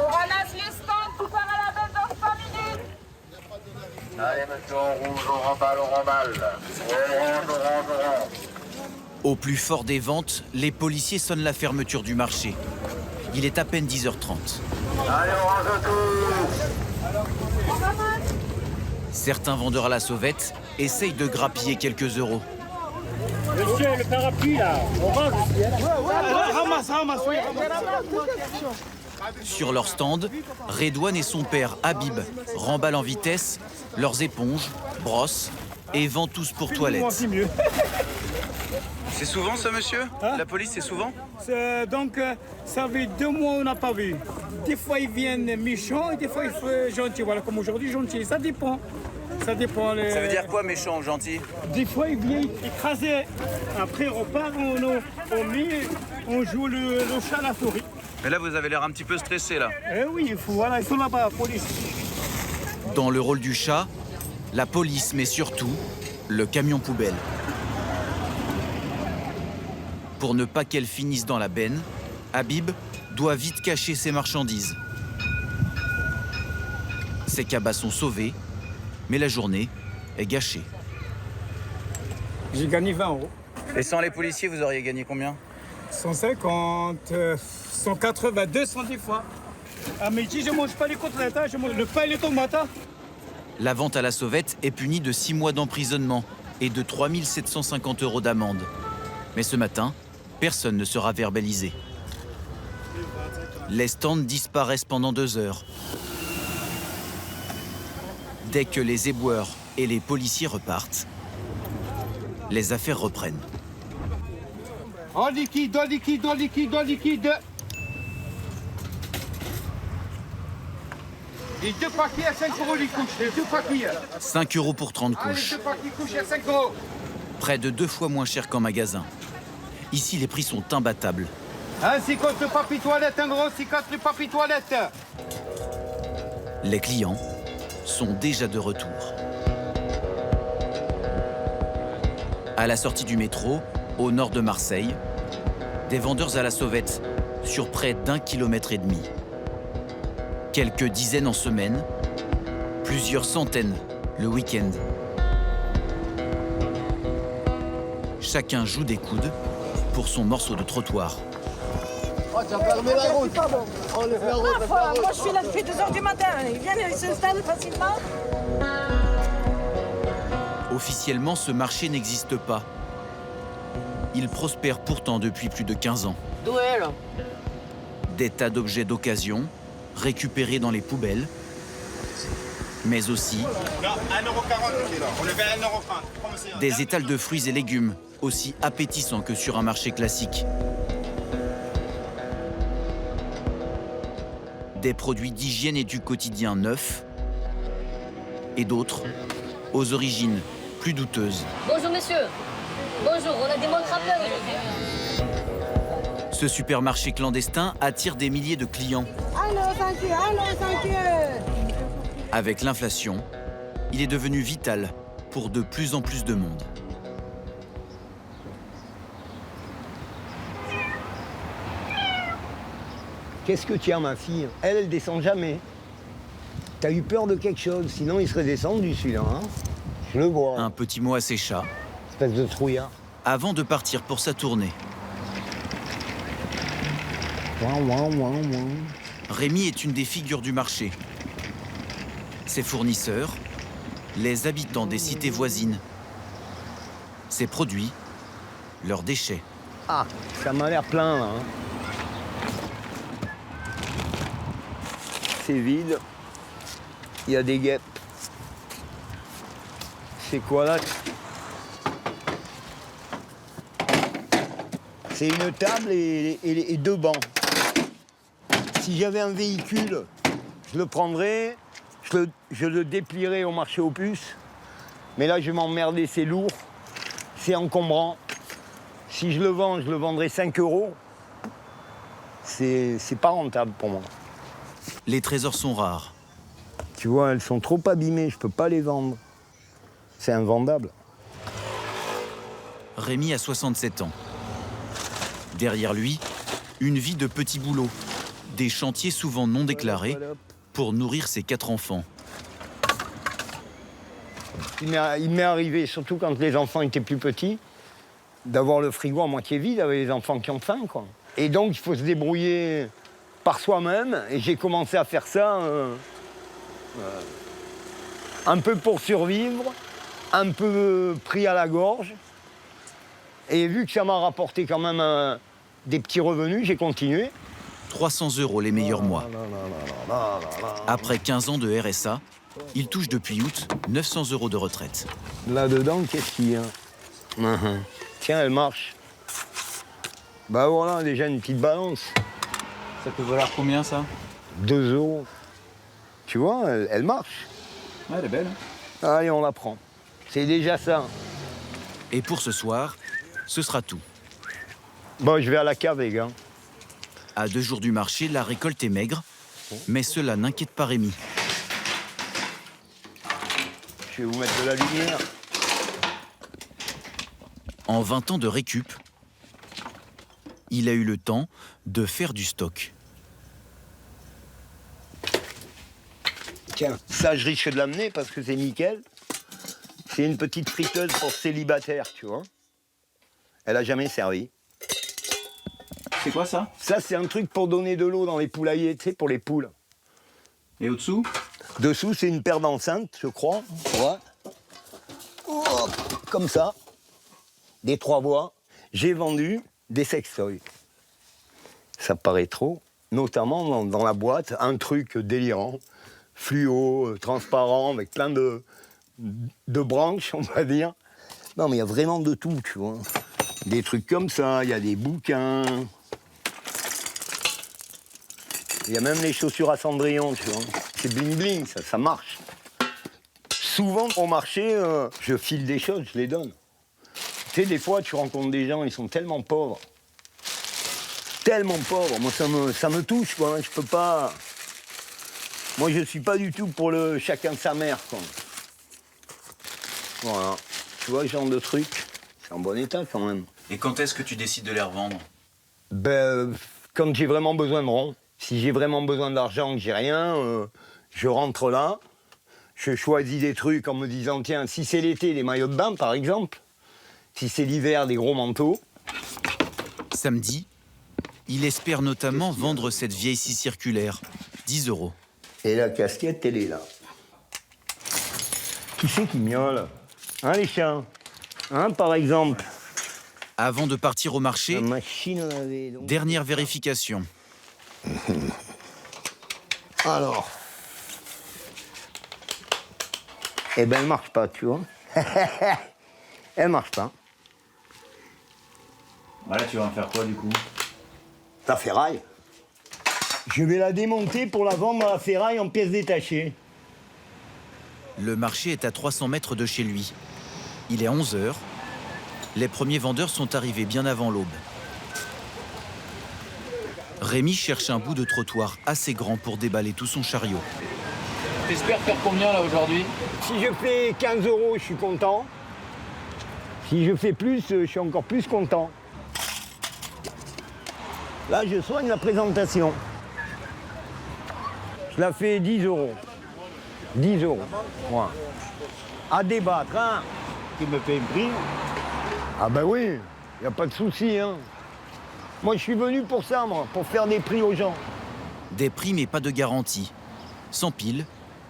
On ramasse les stands, tout part à la benne dans 5 minutes. Allez, monsieur, on rouge, on remballe, on remballe. Au plus fort des ventes, les policiers sonnent la fermeture du marché. Il est à peine 10h30. Allez, on range tout. Certains vendeurs à la sauvette essayent de grappiller quelques euros. Monsieur, le parapluie là, on range aussi. Ramasse, oui, Sur leur stand, Redouane et son père Habib remballent en vitesse leurs éponges, brosses et vendent tous pour toilettes. C'est souvent ça, monsieur? La police, c'est souvent? Donc, ça fait 2 mois on n'a pas vu. Des fois, ils viennent méchants et des fois, ils sont gentils. Voilà, comme aujourd'hui, gentils. Ça dépend. Ça dépend. Ça veut dire quoi, méchant, gentil? Des fois, ils viennent écraser. Après, on repart, on joue le chat à la souris. Mais là, vous avez l'air un petit peu stressé, là. Eh oui, voilà, ils sont là-bas, la police. Dans le rôle du chat, la police met surtout le camion poubelle. Pour ne pas qu'elle finisse dans la benne, Habib doit vite cacher ses marchandises. Ses cabas sont sauvés, mais la journée est gâchée. J'ai gagné 20 euros. Et sans les policiers, vous auriez gagné combien? 150, 180, 200 des fois. À midi, je ne mange pas les côtelettes, hein, je mange le pain et les tomates. Hein. La vente à la sauvette est punie de 6 mois d'emprisonnement et de 3 750 € d'amende. Mais ce matin, personne ne sera verbalisé. Les stands disparaissent pendant 2 heures. Dès que les éboueurs et les policiers repartent, les affaires reprennent. En liquide, en liquide, en liquide, en liquide. Les 2 paquets à 5 € les couches, les 2 paquets. 5 € pour 30 couches. Les 2 paquets couches à 5 €. Près de 2 fois moins cher qu'en magasin. Ici, les prix sont imbattables. Un 50 le papier toilette, un gros 50 le papier toilette. Les clients sont déjà de retour. À la sortie du métro, au nord de Marseille, des vendeurs à la sauvette sur près d'1,5 km. Quelques dizaines en semaine, plusieurs centaines le week-end. Chacun joue des coudes pour son morceau de trottoir. Oh, tu as fermé la route. On le fait la route, Moi, je suis là depuis 2 h du matin. Ils viennent, ils s'installent facilement. Officiellement, ce marché n'existe pas. Il prospère pourtant depuis plus de 15 ans. D'où est là? Des tas d'objets d'occasion, récupérés dans les poubelles, mais aussi Non, 1,40 €, on le fait 1,30 €. des étals de fruits et légumes, aussi appétissants que sur un marché classique. Des produits d'hygiène et du quotidien neufs, et d'autres aux origines plus douteuses. Bonjour messieurs. Bonjour, on a des montres à peur. Ce supermarché clandestin attire des milliers de clients. Allô, thank you, allô, thank you. Avec l'inflation, il est devenu vital pour de plus en plus de monde. Qu'est-ce que tu as, ma fille? Elle descend jamais. T'as eu peur de quelque chose, sinon il serait descendu, celui-là. Hein, je le vois. Un petit mot à ses chats, Espèce de trouillard. avant de partir pour sa tournée. Ouin, ouin, ouin, ouin. Rémi est une des figures du marché. Ses fournisseurs, les habitants des cités voisines. Ses produits, leurs déchets. Ah, ça m'a l'air plein, là. Hein. C'est vide. Il y a des guêpes. C'est quoi là? C'est une table et 2 bancs. Si j'avais un véhicule, je le prendrais, je le déplierais au marché aux puces. Mais là, je vais m'emmerder, c'est lourd, c'est encombrant. Si je le vends, je le vendrais 5 €. C'est pas rentable pour moi. Les trésors sont rares. Tu vois, elles sont trop abîmées, je peux pas les vendre. C'est invendable. Rémi a 67 ans. Derrière lui, Une vie de petits boulots, des chantiers souvent non déclarés pour nourrir ses 4 enfants. Il m'est arrivé, surtout quand les enfants étaient plus petits, d'avoir le frigo à moitié vide avec les enfants qui ont faim, quoi. Et donc, il faut se débrouiller par soi-même. Et j'ai commencé à faire ça un peu pour survivre, un peu pris à la gorge. Et vu que ça m'a rapporté quand même des petits revenus, j'ai continué. 300 € les meilleurs mois. Après 15 ans de RSA, il touche depuis août 900 € de retraite. Là-dedans, qu'est-ce qu'il y a? Tiens, elle marche. Bah voilà, déjà une petite balance. Ça peut valoir combien ça? 2 €. Tu vois, elle marche. Ouais, elle est belle. Allez, on la prend. C'est déjà ça. Et pour ce soir, ce sera tout. Bon, je vais à la cave, les gars. À 2 jours du marché, la récolte est maigre, mais cela n'inquiète pas Rémi. Je vais vous mettre de la lumière. En 20 ans de récup, il a eu le temps de faire du stock. Tiens, ça, je risque de l'amener parce que c'est nickel. C'est une petite friteuse pour célibataire, tu vois. Elle a jamais servi. C'est quoi ça? Ça, c'est un truc pour donner de l'eau dans les poulaillers, tu sais, pour les poules. Et au-dessous? Dessous, c'est une paire d'enceintes, je crois. Ouais. Oh, comme ça. Des 3 voies. J'ai vendu des sextoys. Ça paraît trop. Notamment dans la boîte, un truc délirant. Fluo, transparent, avec plein de branches, on va dire. Non, mais il y a vraiment de tout, tu vois. Des trucs comme ça, il y a des bouquins. Il y a même les chaussures à Cendrillon, tu vois. C'est bling-bling, ça marche. Souvent, au marché, je file des choses, je les donne. Tu sais, des fois, tu rencontres des gens, ils sont tellement pauvres. Tellement pauvres. Moi, ça me touche, quoi. Je peux pas... Moi, je suis pas du tout pour le chacun de sa mère, quoi. Voilà. Tu vois, ce genre de truc, c'est en bon état, quand même. Et quand est-ce que tu décides de les revendre? Ben, quand j'ai vraiment besoin de ronds. Si j'ai vraiment besoin d'argent, que j'ai rien, je rentre là, je choisis des trucs en me disant, tiens, si c'est l'été, des maillots de bain, par exemple. Si c'est l'hiver, des gros manteaux. Samedi, il espère notamment vendre cette vieille scie circulaire, 10 €. Et la casquette, elle est là. Qui c'est qui miaule? Hein, les chiens? Hein, par exemple? Avant de partir au marché, La machine à laver, donc. dernière vérification. Alors. Eh ben, elle marche pas, tu vois. Elle marche pas. Voilà, tu vas en faire quoi du coup? La ferraille. Je vais la démonter pour la vendre à la ferraille en pièces détachées. Le marché est à 300 mètres de chez lui. Il est 11 h. Les premiers vendeurs sont arrivés bien avant l'aube. Rémi cherche un bout de trottoir assez grand pour déballer tout son chariot. T'espères faire combien là aujourd'hui? Si je fais 15 €, je suis content. Si je fais plus, je suis encore plus content. Là, je soigne la présentation. Je la fais 10 €. 10 €. Voilà. À débattre, hein. Tu me fais un prix? Ah ben oui, il n'y a pas de souci, hein. Moi, je suis venu pour ça, moi, pour faire des prix aux gens. Des prix mais pas de garantie. Sans pile,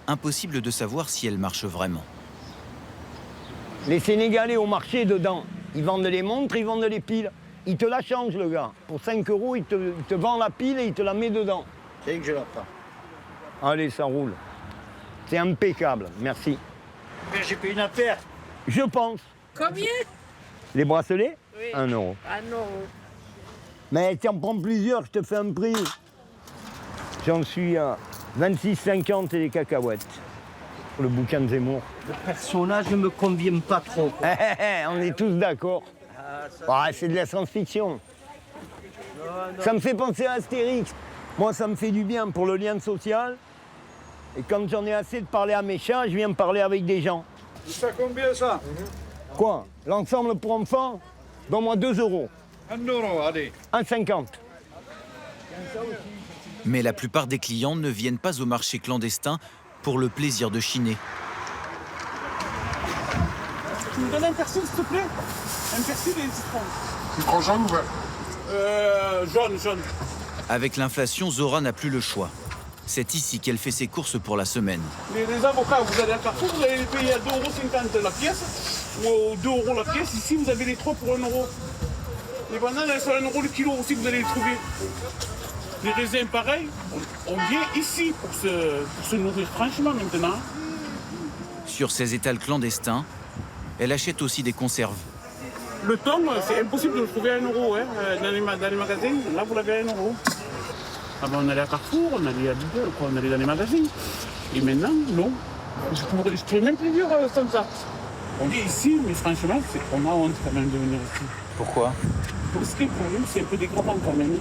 impossible de savoir si elle marche vraiment. Les Sénégalais au marché, dedans, ils vendent les montres, ils vendent les piles. Il te la change, le gars. Pour 5 €, il te vend la pile et il te la met dedans. C'est que je la prends. Allez, ça roule. C'est impeccable, merci. Mais j'ai payé une affaire. Je pense. Combien? Les bracelets? Oui. 1 €. Ah non. Mais tu en prends plusieurs, je te fais un prix. J'en suis à 26,50 et des cacahuètes. Le bouquin de Zemmour. Le personnage ne me convient pas trop. On est tous d'accord. C'est de la science-fiction. Ça me fait penser à Astérix. Moi, ça me fait du bien pour le lien social. Et quand j'en ai assez de parler à mes chats, je viens me parler avec des gens. Ça combien ça? Quoi? L'ensemble pour enfants? Donne-moi 2 €. 1 €, allez. 1,50. Mais la plupart des clients ne viennent pas au marché clandestin pour le plaisir de chiner. Tu me donnes un persil, s'il te plaît? Un persil et une citron. Citron jaune ou vert? Jaune. Avec l'inflation, Zora n'a plus le choix. C'est ici qu'elle fait ses courses pour la semaine. Les avocats, vous allez à Carrefour, vous allez les payer à 2,50 € la pièce, ou 2 € la pièce. Ici, vous avez les 3 pour 1 €. Les bananes, elles sont à 1 € le kilo aussi, vous allez les trouver. Les raisins, pareil. On vient ici pour se nourrir franchement maintenant. Sur ces étals clandestins, elle achète aussi des conserves. Le thon, c'est impossible de le trouver à 1 € hein, dans les magasins. Là, vous l'avez à 1 €. Avant, on allait à Carrefour, on allait à Lidl, on allait dans les magasins. Et maintenant, non. Je ne pourrais même plus vivre sans ça. On vit ici, mais franchement, on a honte quand même de venir ici. Pourquoi? Parce que le problème, c'est un peu dégradant quand même. Vous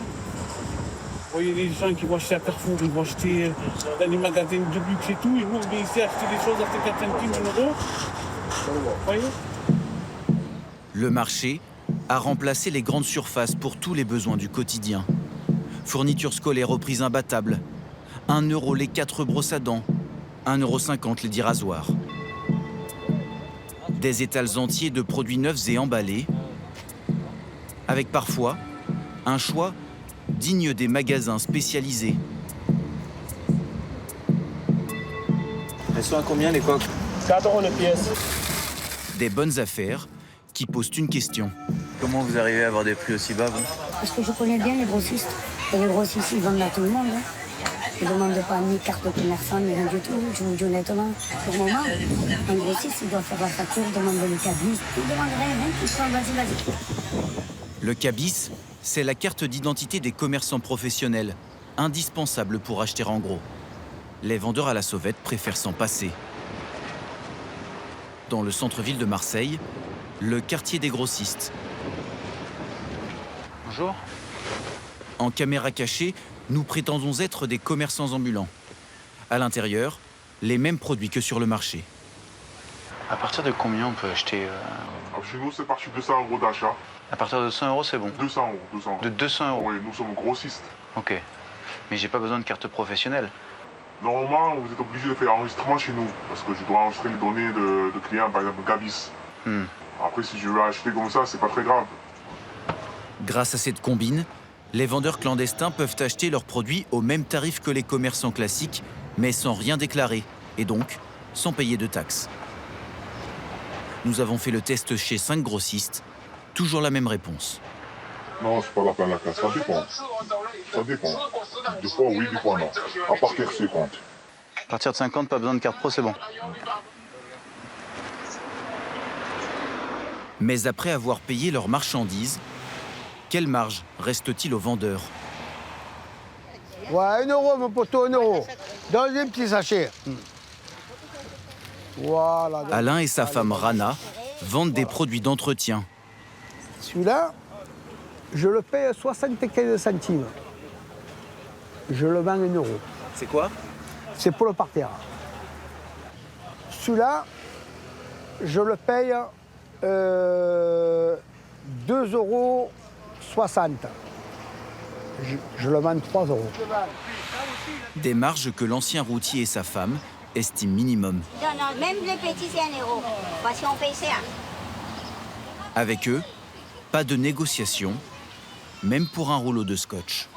voyez les gens qui vont acheter à Carrefour, ils vont acheter dans les magasins de luxe et tout, et nous, on vient ici acheter des choses à 50 centimes, 1 €. Vous voyez? Le marché a remplacé les grandes surfaces pour tous les besoins du quotidien. Fournitures scolaires aux prix imbattables. 1 € les 4 brosses à dents. 1,50 € les 10 rasoirs. Des étals entiers de produits neufs et emballés. Avec parfois un choix digne des magasins spécialisés. Elles sont à combien les coques? 4 € la pièce. Des bonnes affaires qui posent une question. Comment vous arrivez à avoir des prix aussi bas, vous? Parce que je connais bien les grossistes. Et les grossistes, ils vendent à tout le monde. Hein. Ils ne demandent pas ni carte de commerçant, ni rien du tout. Je vous dis honnêtement, pour le moment, un grossiste, il doit faire la facture, demander le cabis. Il ne demande rien, hein. Il prend, vas-y. Le cabis, c'est la carte d'identité des commerçants professionnels, indispensable pour acheter en gros. Les vendeurs à la sauvette préfèrent s'en passer. Dans le centre-ville de Marseille, le quartier des grossistes. Bonjour. En caméra cachée, nous prétendons être des commerçants ambulants. À l'intérieur, les mêmes produits que sur le marché. À partir de combien on peut acheter Chez nous, c'est parti de 200 € d'achat. À partir de 100 €, c'est bon. 200 €. De 200 €. Oui, nous sommes grossistes. Ok. Mais j'ai pas besoin de carte professionnelle. Normalement, vous êtes obligé de faire enregistrement chez nous, parce que je dois enregistrer les données de clients, par exemple Gabis. Après, si je veux acheter comme ça, c'est pas très grave. Grâce à cette combine, les vendeurs clandestins peuvent acheter leurs produits au même tarif que les commerçants classiques, mais sans rien déclarer, et donc sans payer de taxes. Nous avons fait le test chez 5 grossistes, toujours la même réponse. Non, c'est pas la peine la casse, ça dépend. Ça dépend. Des fois oui, des fois non. À partir de 50. À partir de 50, pas besoin de carte pro, c'est bon. Mais après avoir payé leurs marchandises, quelle marge reste-t-il aux vendeurs? Ouais, 1 € mon poteau, 1 €. Dans un petit sachet. Voilà. Alain et sa femme Rana vendent des produits d'entretien. Celui-là, je le paye 75 centimes. Je le vends 1 €. C'est quoi? C'est pour le parterre. Celui-là, je le paye 2,60 €. Je le vends 3 €. Des marges que l'ancien routier et sa femme estiment minimum. Non, non, même les petits, c'est 1 €. Parce qu'on paye ça. Avec eux, pas de négociation, même pour un rouleau de scotch.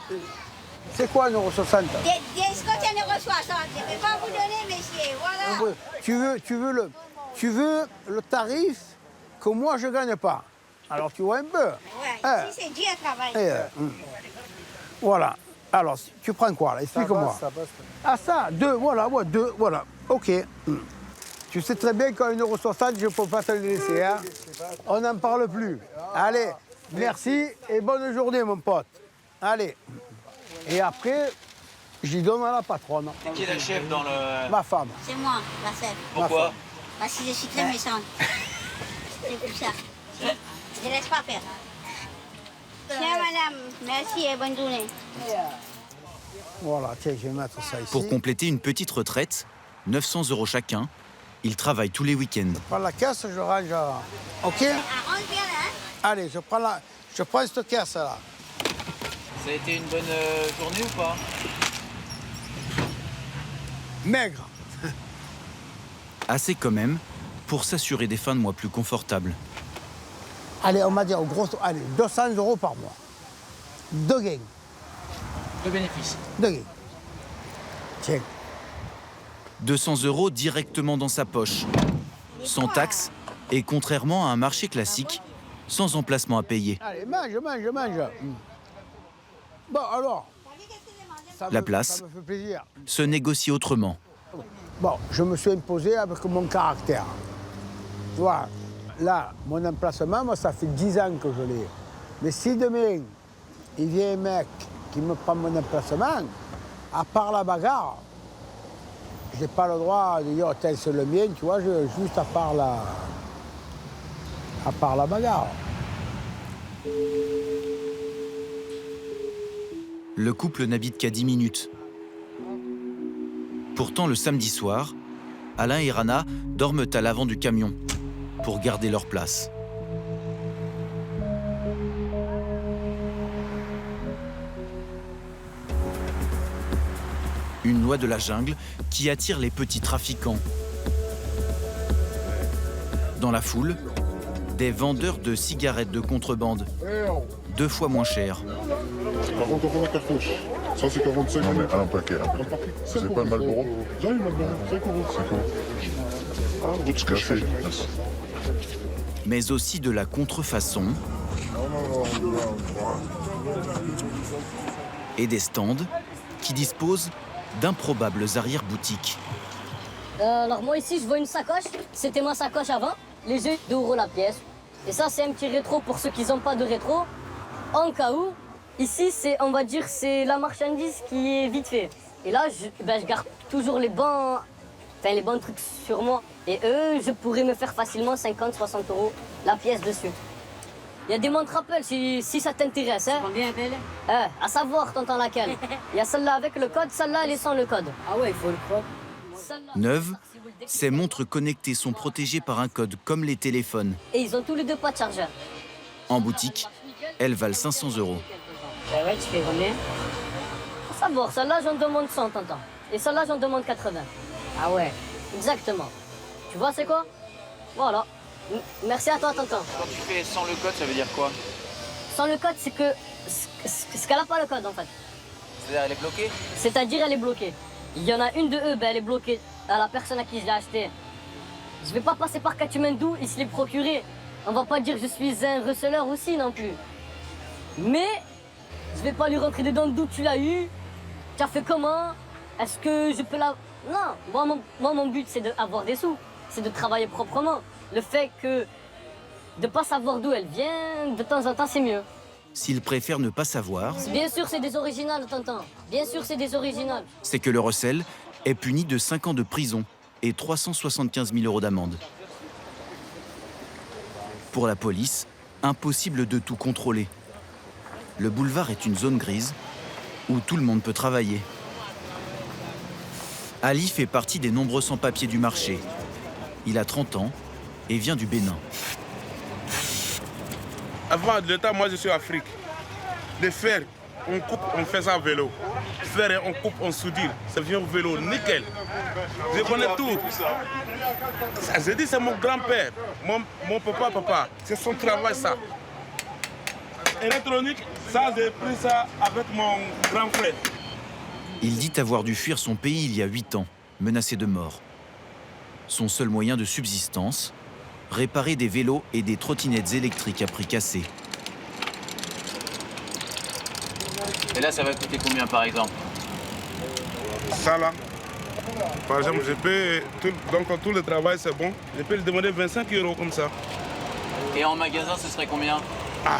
C'est quoi 1,60 €? Des scotch 1,60 €. Je ne vais pas vous donner, messieurs. Voilà. Tu veux le tarif que moi je ne gagne pas. Alors tu vois un peu. Ouais, ici, c'est dur à travailler. Voilà. Alors, tu prends quoi là? Explique-moi. Ah ça, 2, voilà, ouais, 2, voilà. OK. Tu sais très bien qu'à 1,60 €, je ne peux pas te le laisser. Hein? On n'en parle plus. Allez, merci et bonne journée, mon pote. Allez. Et après, j'y donne à la patronne. C'est qui la chef dans le... Ma femme. C'est moi, la chef. Pourquoi? Parce que je suis très méchante. C'est pour ça. Je ne laisse pas faire. Tiens, madame, merci et bonne journée. Voilà, tiens, je vais mettre ça ici. Pour compléter une petite retraite, 900 € chacun, ils travaillent tous les week-ends. Je prends la caisse, je range. OK? Arrange bien, hein? Allez, je prends cette caisse là. Ça a été une bonne journée ou pas? Maigre. Assez quand même pour s'assurer des fins de mois plus confortables. Allez, on va dire, gros, allez, 200 € par mois. De gains. De bénéfice. De gains. Tiens. 200 € directement dans sa poche, sans taxe et contrairement à un marché classique, sans emplacement à payer. Allez, mange. Bon, alors. La place Ça me fait plaisir. se négocie autrement. Bon, je me suis imposé avec mon caractère. Tu vois, là, mon emplacement, moi, ça fait 10 ans que je l'ai. Mais si demain, il vient un mec qui me prend mon emplacement, à part la bagarre, je n'ai pas le droit de dire, tel c'est le mien, tu vois, juste à part la bagarre. Le couple n'habite qu'à 10 minutes. Pourtant, le samedi soir, Alain et Rana dorment à l'avant du camion pour garder leur place. Une loi de la jungle qui attire les petits trafiquants. Dans la foule, des vendeurs de cigarettes de contrebande, 2 fois moins chères. 40 € la cartouche. Ça, c'est 45 €. Non, mais un paquet. C'est pas le Marlboro? J'ai eu Marlboro. 5 €. 5 €. Ah, d'autres Merci. Merci. Mais aussi de la contrefaçon et des stands qui disposent d'improbables arrière-boutiques. Alors moi ici je vois une sacoche, c'était ma sacoche avant, léger, 2 € la pièce. Et ça c'est un petit rétro pour ceux qui n'ont pas de rétro. En cas où, ici c'est, on va dire, c'est la marchandise qui est vite fait. Et là je garde toujours les bons trucs sur moi. Et eux, je pourrais me faire facilement 50, 60 € la pièce dessus. Il y a des montres Apple si ça t'intéresse. Hein. Combien belle? À savoir, t'entends laquelle. Il y a celle-là avec le code, celle-là elle est sans le code. Ah ouais, il faut le code. Neuves, ces montres connectées sont protégées par un code comme les téléphones. Et ils ont tous les deux pas de chargeur. En boutique, elles valent 500 €. Ah ouais, tu fais combien? À savoir, celle-là j'en demande 100, t'entends. Et celle-là j'en demande 80. Ah ouais. Exactement. Tu vois c'est quoi? Voilà. Merci à toi, tonton. Quand tu fais sans le code, ça veut dire quoi? Sans le code, c'est que... ce qu'elle n'a pas le code, en fait. C'est-à-dire elle est bloquée? C'est-à-dire, elle est bloquée. Il y en a une de eux, elle est bloquée à la personne à qui je l'ai acheté. Je vais pas passer par Katmandou, il se l'est procuré. On va pas dire que je suis un receleur aussi, non plus. Mais, je vais pas lui rentrer dedans d'où tu l'as eu. Tu as fait comment? Est-ce que je peux la... Non, moi mon but, c'est d'avoir des sous. C'est de travailler proprement. Le fait que de pas savoir d'où elle vient, de temps en temps, c'est mieux. S'ils préfèrent ne pas savoir, Bien sûr, c'est des originales, tonton. Bien sûr, c'est des originales. c'est que le recel est puni de 5 ans de prison et 375 000 € d'amende. Pour la police, impossible de tout contrôler. Le boulevard est une zone grise où tout le monde peut travailler. Ali fait partie des nombreux sans-papiers du marché. Il a 30 ans et vient du Bénin. Avant l'état, moi je suis Afrique. Le fer, on coupe, on fait ça à vélo. Fer, on coupe, on soudure. Ça vient au vélo, nickel. Je connais tout. Ça, je dis c'est mon grand-père, mon papa. C'est son travail ça. Électronique, ça j'ai pris ça avec mon grand frère. Il dit avoir dû fuir son pays il y a 8 ans, menacé de mort. Son seul moyen de subsistance, réparer des vélos et des trottinettes électriques à prix cassé. Et là, ça va coûter combien par exemple? Ça là, par exemple, je peux, donc tout le travail c'est bon, je peux lui demander 25 € comme ça. Et en magasin, ce serait combien? Ah,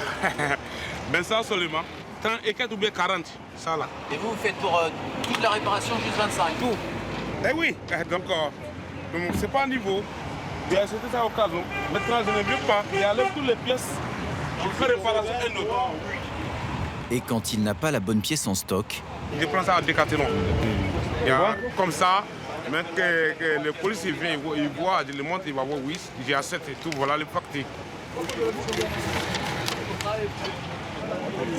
ben ça seulement. 30 et 4 ou bien 40, ça là. Et vous faites pour toute la réparation juste 25? Tout. Eh oui, donc c'est pas un niveau. J'ai acheté ça au cas où. Maintenant je ne veux pas, il enlève toutes les pièces. Je fais réparation et autre. Et quand il n'a pas la bonne pièce en stock, Je prends ça à Décathlon. Comme ça, même que le policier vient, il voit, je le montre, il va voir oui, j'ai acheté et tout, voilà le facture.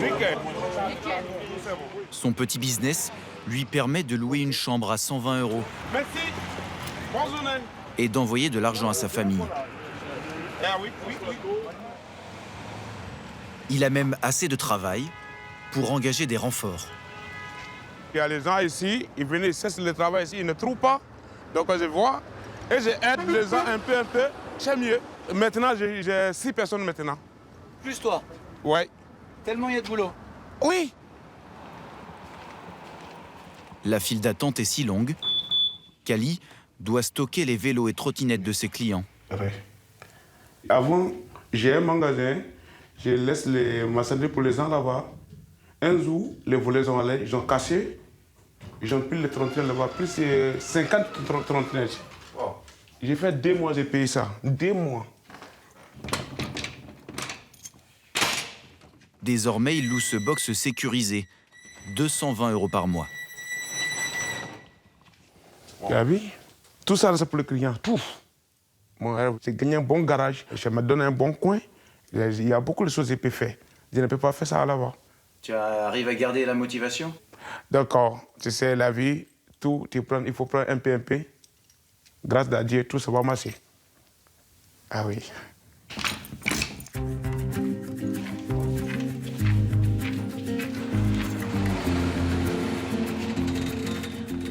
Nickel. Son petit business lui permet de louer une chambre à 120 €. Merci. Bonne journée. Et d'envoyer de l'argent à sa famille. Ah oui, oui, oui. Il a même assez de travail pour engager des renforts. Il y a les gens ici, ils viennent, ils cessent le travail ici, ils ne trouvent pas. Donc je vois et j'aide les gens un peu, c'est mieux. Maintenant, j'ai 6 personnes maintenant. Plus toi. Ouais. Tellement il y a de boulot. Oui. La file d'attente est si longue qu'Ali doit stocker les vélos et trottinettes de ses clients. Ouais. Avant, j'ai un magasin, je laisse les marchandises pour les gens là-bas. Un jour, les voleurs sont allés, ils ont cassé, ils ont pris les trottinettes là-bas, plus 50 trottinettes. Wow. J'ai fait 2 mois, j'ai payé ça. 2 mois. Désormais, il loue ce box sécurisé, 220 € par mois. Tu as vu? Tout ça, c'est pour le client. Tout. Moi, j'ai gagné un bon garage. Je me donne un bon coin. Il y a beaucoup de choses que je peux faire. Je ne peux pas faire ça là-bas. Tu arrives à garder la motivation? D'accord. Tu sais, la vie, tout, il faut prendre un peu. Grâce à Dieu, tout ça va marcher. Ah oui.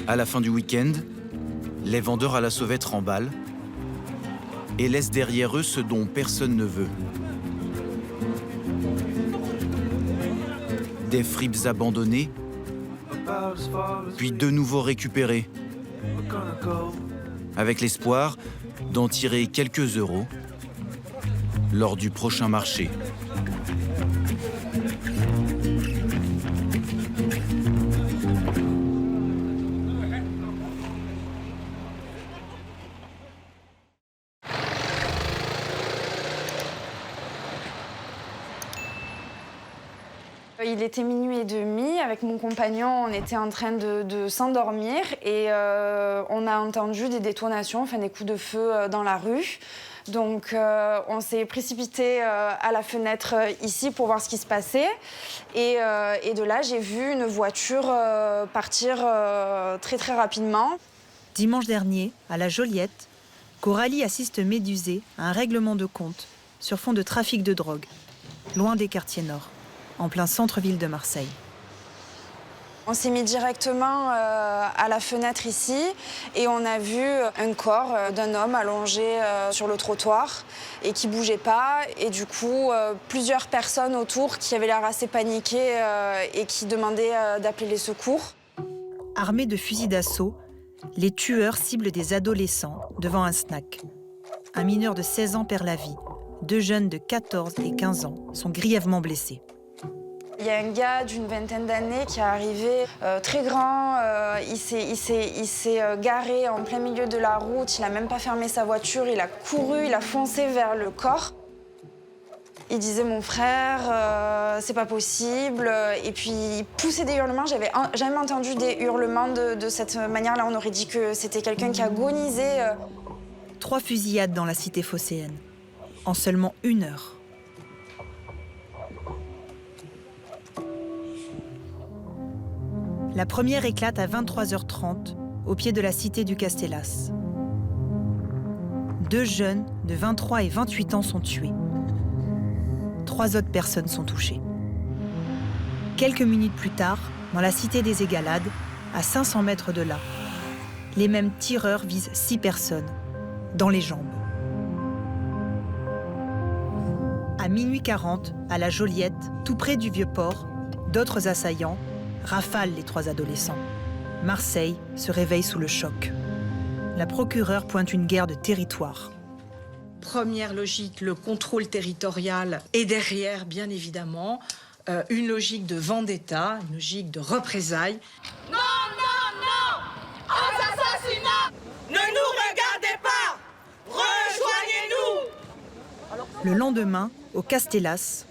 À la fin du week-end, les vendeurs à la sauvette remballent et laissent derrière eux ce dont personne ne veut. Des fripes abandonnées, puis de nouveau récupérées, avec l'espoir d'en tirer quelques euros lors du prochain marché. Il était 00h30, avec mon compagnon, on était en train de s'endormir et on a entendu des détonations, enfin des coups de feu dans la rue. Donc on s'est précipité à la fenêtre ici pour voir ce qui se passait. Et de là, j'ai vu une voiture partir très rapidement. Dimanche dernier, à la Joliette, Coralie assiste médusée à un règlement de compte sur fond de trafic de drogue, loin des quartiers nord, en plein centre-ville de Marseille. On s'est mis directement à la fenêtre ici et on a vu un corps d'un homme allongé sur le trottoir et qui bougeait pas. Et du coup, plusieurs personnes autour qui avaient l'air assez paniquées et qui demandaient d'appeler les secours. Armés de fusils d'assaut, les tueurs ciblent des adolescents devant un snack. Un mineur de 16 ans perd la vie. 2 jeunes de 14 et 15 ans sont grièvement blessés. Il y a un gars d'une vingtaine d'années qui est arrivé très grand, il s'est garé en plein milieu de la route, il n'a même pas fermé sa voiture, il a couru, il a foncé vers le corps. Il disait « mon frère, c'est pas possible » et puis il poussait des hurlements. J'avais jamais entendu des hurlements de cette manière-là. On aurait dit que c'était quelqu'un qui agonisait. 3 fusillades dans la cité phocéenne, en seulement 1 heure. La première éclate à 23h30, au pied de la cité du Castellas. 2 jeunes de 23 et 28 ans sont tués. 3 autres personnes sont touchées. Quelques minutes plus tard, dans la cité des Égalades, à 500 mètres de là, les mêmes tireurs visent 6 personnes, dans les jambes. À 00h40, à la Joliette, tout près du Vieux-Port, d'autres assaillants rafalent les 3 adolescents. Marseille se réveille sous le choc. La procureure pointe une guerre de territoire. Première logique, le contrôle territorial. Et derrière, bien évidemment, une logique de vendetta, une logique de représailles. Non, non, non! Aux assassinats! Ne nous regardez pas! Rejoignez-nous! Le lendemain, au Castellas,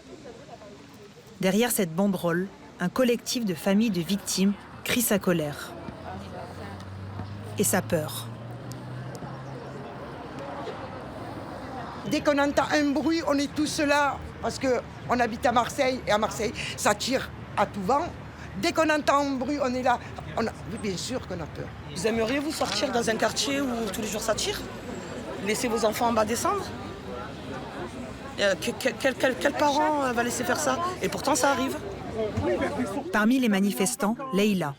derrière cette banderole, un collectif de familles de victimes crie sa colère et sa peur. Dès qu'on entend un bruit, on est tous là parce que On habite à Marseille, et à Marseille, ça tire à tout vent. Dès qu'on entend un bruit, on est là. Oui, bien sûr qu'on a peur. Vous aimeriez vous sortir dans un quartier où tous les jours ça tire? Laisser vos enfants en bas descendre? Quel parent va laisser faire ça? Et pourtant ça arrive. Parmi les manifestants, Leïla.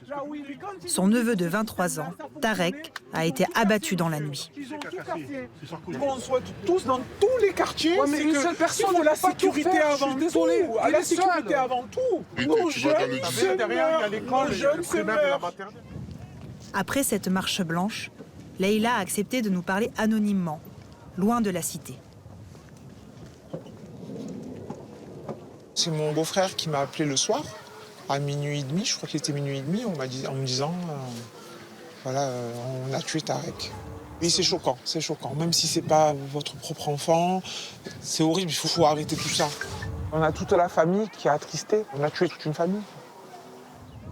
Son neveu de 23 ans, Tarek, a été abattu dans la nuit. On souhaite tous dans tous les quartiers, mais une seule personne, il faut la sécurité avant tout. La sécurité avant tout. Nos jeunes se meurent. Après cette marche blanche, Leïla a accepté de nous parler anonymement, loin de la cité. C'est mon beau-frère qui m'a appelé le soir, à minuit et demi, je crois qu'il était minuit et demi, en me disant voilà, on a tué Tarek. Oui, c'est choquant, même si c'est pas votre propre enfant, c'est horrible, il faut arrêter tout ça. On a toute la famille qui est attristée, on a tué toute une famille.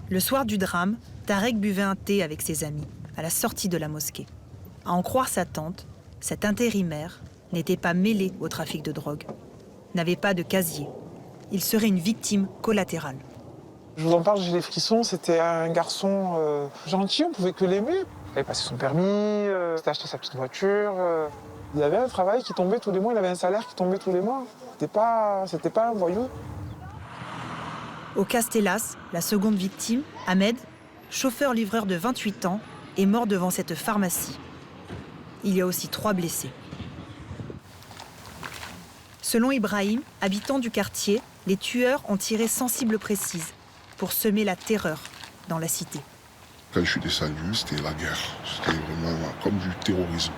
Le soir du drame, Tarek buvait un thé avec ses amis, à la sortie de la mosquée. À en croire sa tante, cet intérimaire n'était pas mêlé au trafic de drogue, n'avait pas de casier. Il serait une victime collatérale. Je vous en parle, j'ai les frissons. C'était un garçon gentil, on pouvait que l'aimer. Il avait passé son permis, il s'était acheté sa petite voiture. Il avait un travail qui tombait tous les mois, il avait un salaire qui tombait tous les mois. C'était pas un voyou. Au Castellas, la seconde victime, Ahmed, chauffeur-livreur de 28 ans, est mort devant cette pharmacie. Il y a aussi 3 blessés. Selon Ibrahim, habitant du quartier, les tueurs ont tiré sans cible précise pour semer la terreur dans la cité. Quand je suis descendu, c'était la guerre. C'était vraiment comme du terrorisme.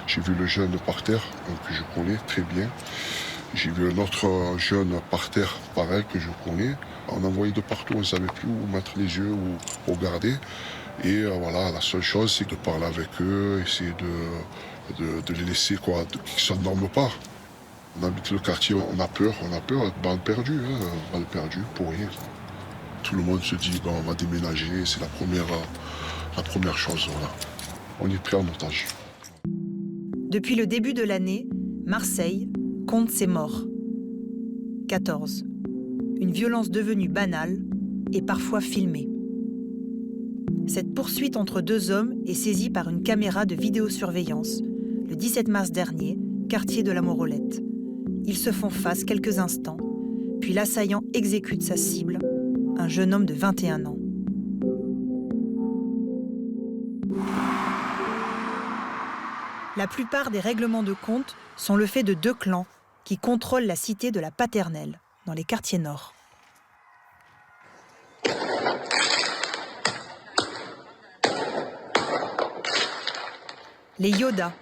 J'ai vu le jeune par terre, que je connais très bien. J'ai vu un autre jeune par terre, pareil, que je connais. On envoyait de partout, on ne savait plus où mettre les yeux, où regarder. Et voilà, la seule chose, c'est de parler avec eux, essayer de les laisser, qu'ils ne s'endorment pas. On habite le quartier, on a peur, balle perdue, balle perdue pour rien. Tout le monde se dit, on va déménager, c'est la première chose, voilà. On est pris en otage. Depuis le début de l'année, Marseille compte ses morts. 14. Une violence devenue banale et parfois filmée. Cette poursuite entre 2 hommes est saisie par une caméra de vidéosurveillance, le 17 mars dernier, quartier de la Morolette. Ils se font face quelques instants, puis l'assaillant exécute sa cible, un jeune homme de 21 ans. La plupart des règlements de compte sont le fait de 2 clans qui contrôlent la cité de la Paternelle, dans les quartiers nord. Les Yoda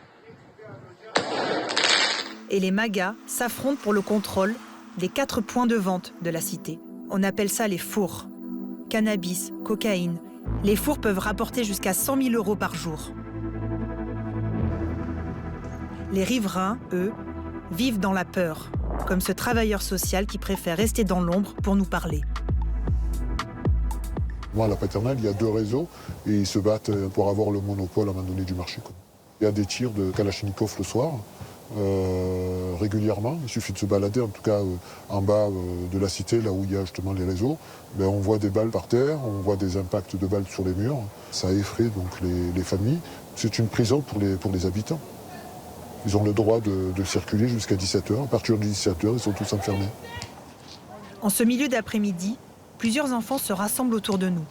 et les Magas s'affrontent pour le contrôle des 4 points de vente de la cité. On appelle ça les fours. Cannabis, cocaïne. Les fours peuvent rapporter jusqu'à 100 000 € par jour. Les riverains, eux, vivent dans la peur, comme ce travailleur social qui préfère rester dans l'ombre pour nous parler. Moi, à la Paternelle, il y a 2 réseaux et ils se battent pour avoir le monopole à un moment donné du marché. Il y a des tirs de Kalachnikov le soir, régulièrement. Il suffit de se balader, en tout cas en bas de la cité, là où il y a justement les réseaux. On voit des balles par terre, on voit des impacts de balles sur les murs. Ça effraie donc les familles. C'est une prison pour les habitants. Ils ont le droit de circuler jusqu'à 17h. À partir de 17h, ils sont tous enfermés. En ce milieu d'après-midi, plusieurs enfants se rassemblent autour de nous.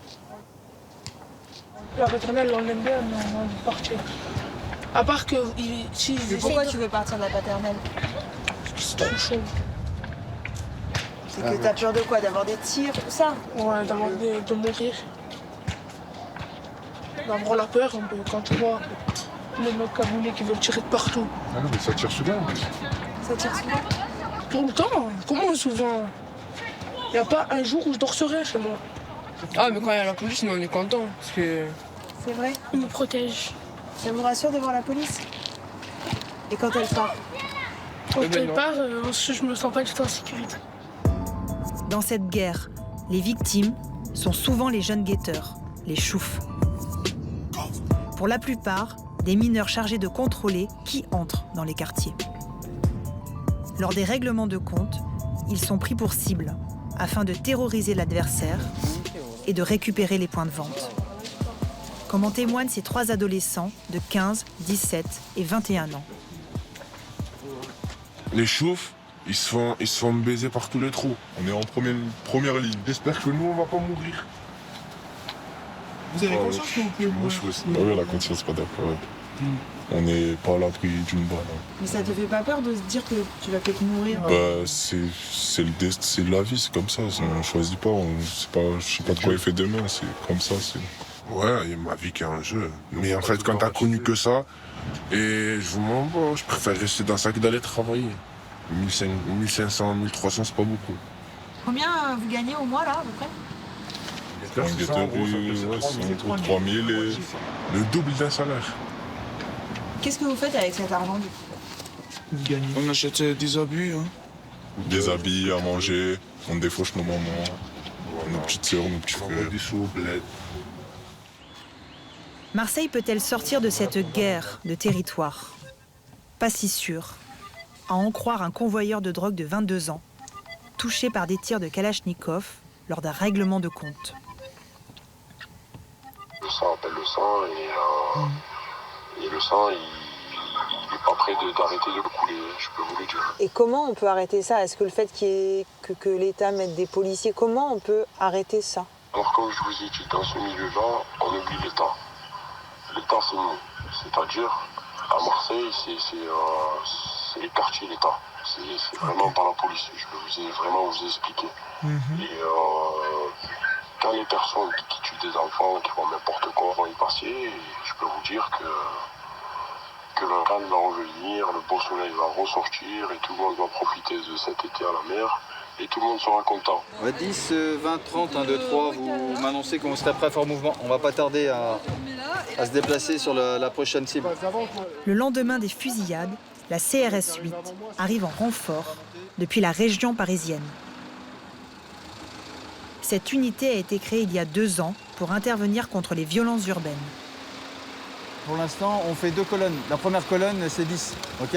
La paternelle, on l'aime bien, mais on veut partir. À part que... Mais pourquoi tu veux partir de la paternelle? C'est trop chaud. C'est que t'as peur de quoi? D'avoir des tirs, tout ça? Ouais, de mourir. D'avoir la peur, quand tu vois les mecs cagoulés qui veulent tirer de partout. Ah non, mais ça tire souvent. Ça tire souvent? Tout le temps. Comment souvent? Il n'y a pas un jour où je dors serein chez moi. Ah, mais quand il y a la police, nous on est contents. Parce que... C'est vrai? Ils nous protègent. Ça vous rassure de voir la police? Et quand elle part? Quand elle part, je me sens pas du tout en sécurité. Dans cette guerre, les victimes sont souvent les jeunes guetteurs, les choufs. Pour la plupart, des mineurs chargés de contrôler qui entre dans les quartiers. Lors des règlements de compte, Ils sont pris pour cible afin de terroriser l'adversaire et de récupérer les points de vente. Comme en témoignent ces 3 adolescents de 15, 17 et 21 ans. Les chauffes, ils se font baiser par tous les trous. On est en première ligne. J'espère que nous, on va pas mourir. Vous avez conscience que vous pouvez mourir? Oui, la conscience, pas d'accord. Ouais. On n'est pas à l'abri d'une balle. Mais ça te fait pas peur de se dire que tu vas peut-être mourir? C'est la vie, c'est comme ça. On choisit pas. Je sais pas de quoi il fait demain. C'est comme ça. Ouais, il y a ma vie qui est en jeu. Mais en fait, quand t'as connu que ça, et je vous mens pas, je préfère rester dans ça que d'aller travailler. 1500, 1300, c'est pas beaucoup. Combien vous gagnez au mois là à peu près? C'est entre 3000 et le double d'un salaire. Qu'est-ce que vous faites avec cet argent du coup? On achète des habits. Hein. Des habits, à manger, on défauche nos mamans, nos petites sœurs, nos petits frères. Des sous au bled. Marseille peut-elle sortir de cette guerre de territoire? Pas si sûr. À en croire un convoyeur de drogue de 22 ans, touché par des tirs de Kalachnikov lors d'un règlement de compte. Le sang appelle le sang et le sang, il n'est pas prêt d'arrêter de couler, je peux vous le dire. Et comment on peut arrêter ça? Est-ce que le fait que l'État mette des policiers, comment on peut arrêter ça? Alors comme je vous ai dit, dans ce milieu-là, on oublie l'État. L'État, c'est nous. C'est-à-dire, à Marseille, c'est les quartiers, l'État. C'est vraiment pas la police. Je peux vraiment vous expliquer. Et quand les personnes qui tuent des enfants, qui font n'importe quoi, vont y passer, je peux vous dire que le calme va revenir, le beau soleil va ressortir et tout le monde va profiter de cet été à la mer. Et tout le monde sera content. 10, 20, 30, 1, 2, 3, vous m'annoncez qu'on serait prêt à faire mouvement. On va pas tarder à se déplacer sur la prochaine cible. Le lendemain des fusillades, la CRS 8 arrive en renfort depuis la région parisienne. Cette unité a été créée il y a 2 ans pour intervenir contre les violences urbaines. Pour l'instant, on fait 2 colonnes. La première colonne, c'est 10, ok?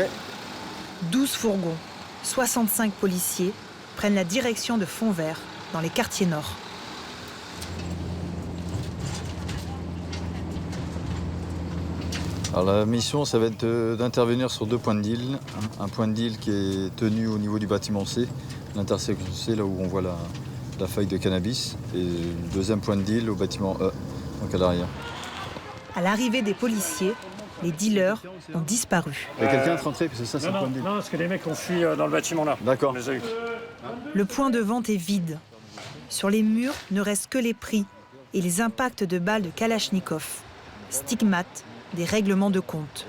12 fourgons, 65 policiers prennent la direction de Fontvert, dans les quartiers nord. Alors la mission, ça va être d'intervenir sur 2 points de deal. Un point de deal qui est tenu au niveau du bâtiment C, l'intersection C, là où on voit la feuille de cannabis. Et le deuxième point de deal au bâtiment E, donc à l'arrière. À l'arrivée des policiers, les dealers ont disparu. Il y a quelqu'un rentré, c'est ça, c'est le point de deal? Non, parce que les mecs ont fui dans le bâtiment là. D'accord. Le point de vente est vide. Sur les murs ne restent que les prix et les impacts de balles de Kalachnikov, stigmates des règlements de compte.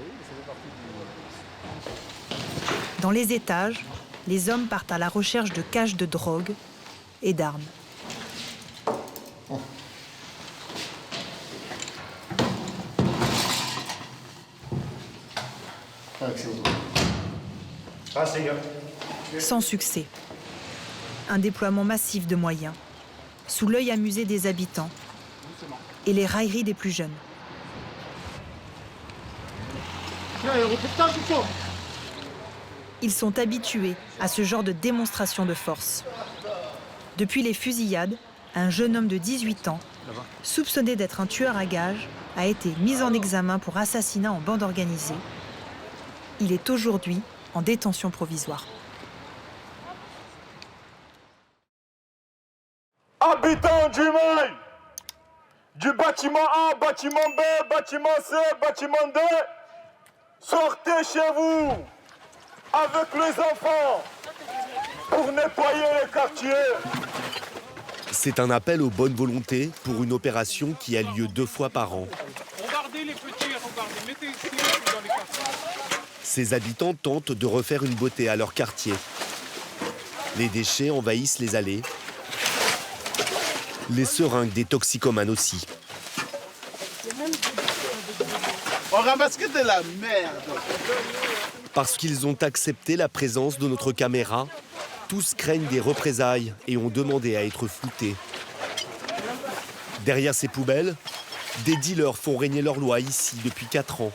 Dans les étages, les hommes partent à la recherche de caches de drogue et d'armes. Sans succès. Un déploiement massif de moyens, sous l'œil amusé des habitants et les railleries des plus jeunes. Ils sont habitués à ce genre de démonstration de force. Depuis les fusillades, un jeune homme de 18 ans, soupçonné d'être un tueur à gages, a été mis en examen pour assassinat en bande organisée. Il est aujourd'hui en détention provisoire. Habitants du Mail, du bâtiment A, bâtiment B, bâtiment C, bâtiment D, sortez chez vous avec les enfants pour nettoyer les quartiers. C'est un appel aux bonnes volontés pour une opération qui a lieu 2 fois par an. Regardez les petits, regardez, mettez ici dans les quartiers. Ces habitants tentent de refaire une beauté à leur quartier. Les déchets envahissent les allées. Les seringues des toxicomanes aussi. On ramasse que de la merde. Parce qu'ils ont accepté la présence de notre caméra, tous craignent des représailles et ont demandé à être floutés. Derrière ces poubelles, des dealers font régner leur loi ici depuis 4 ans.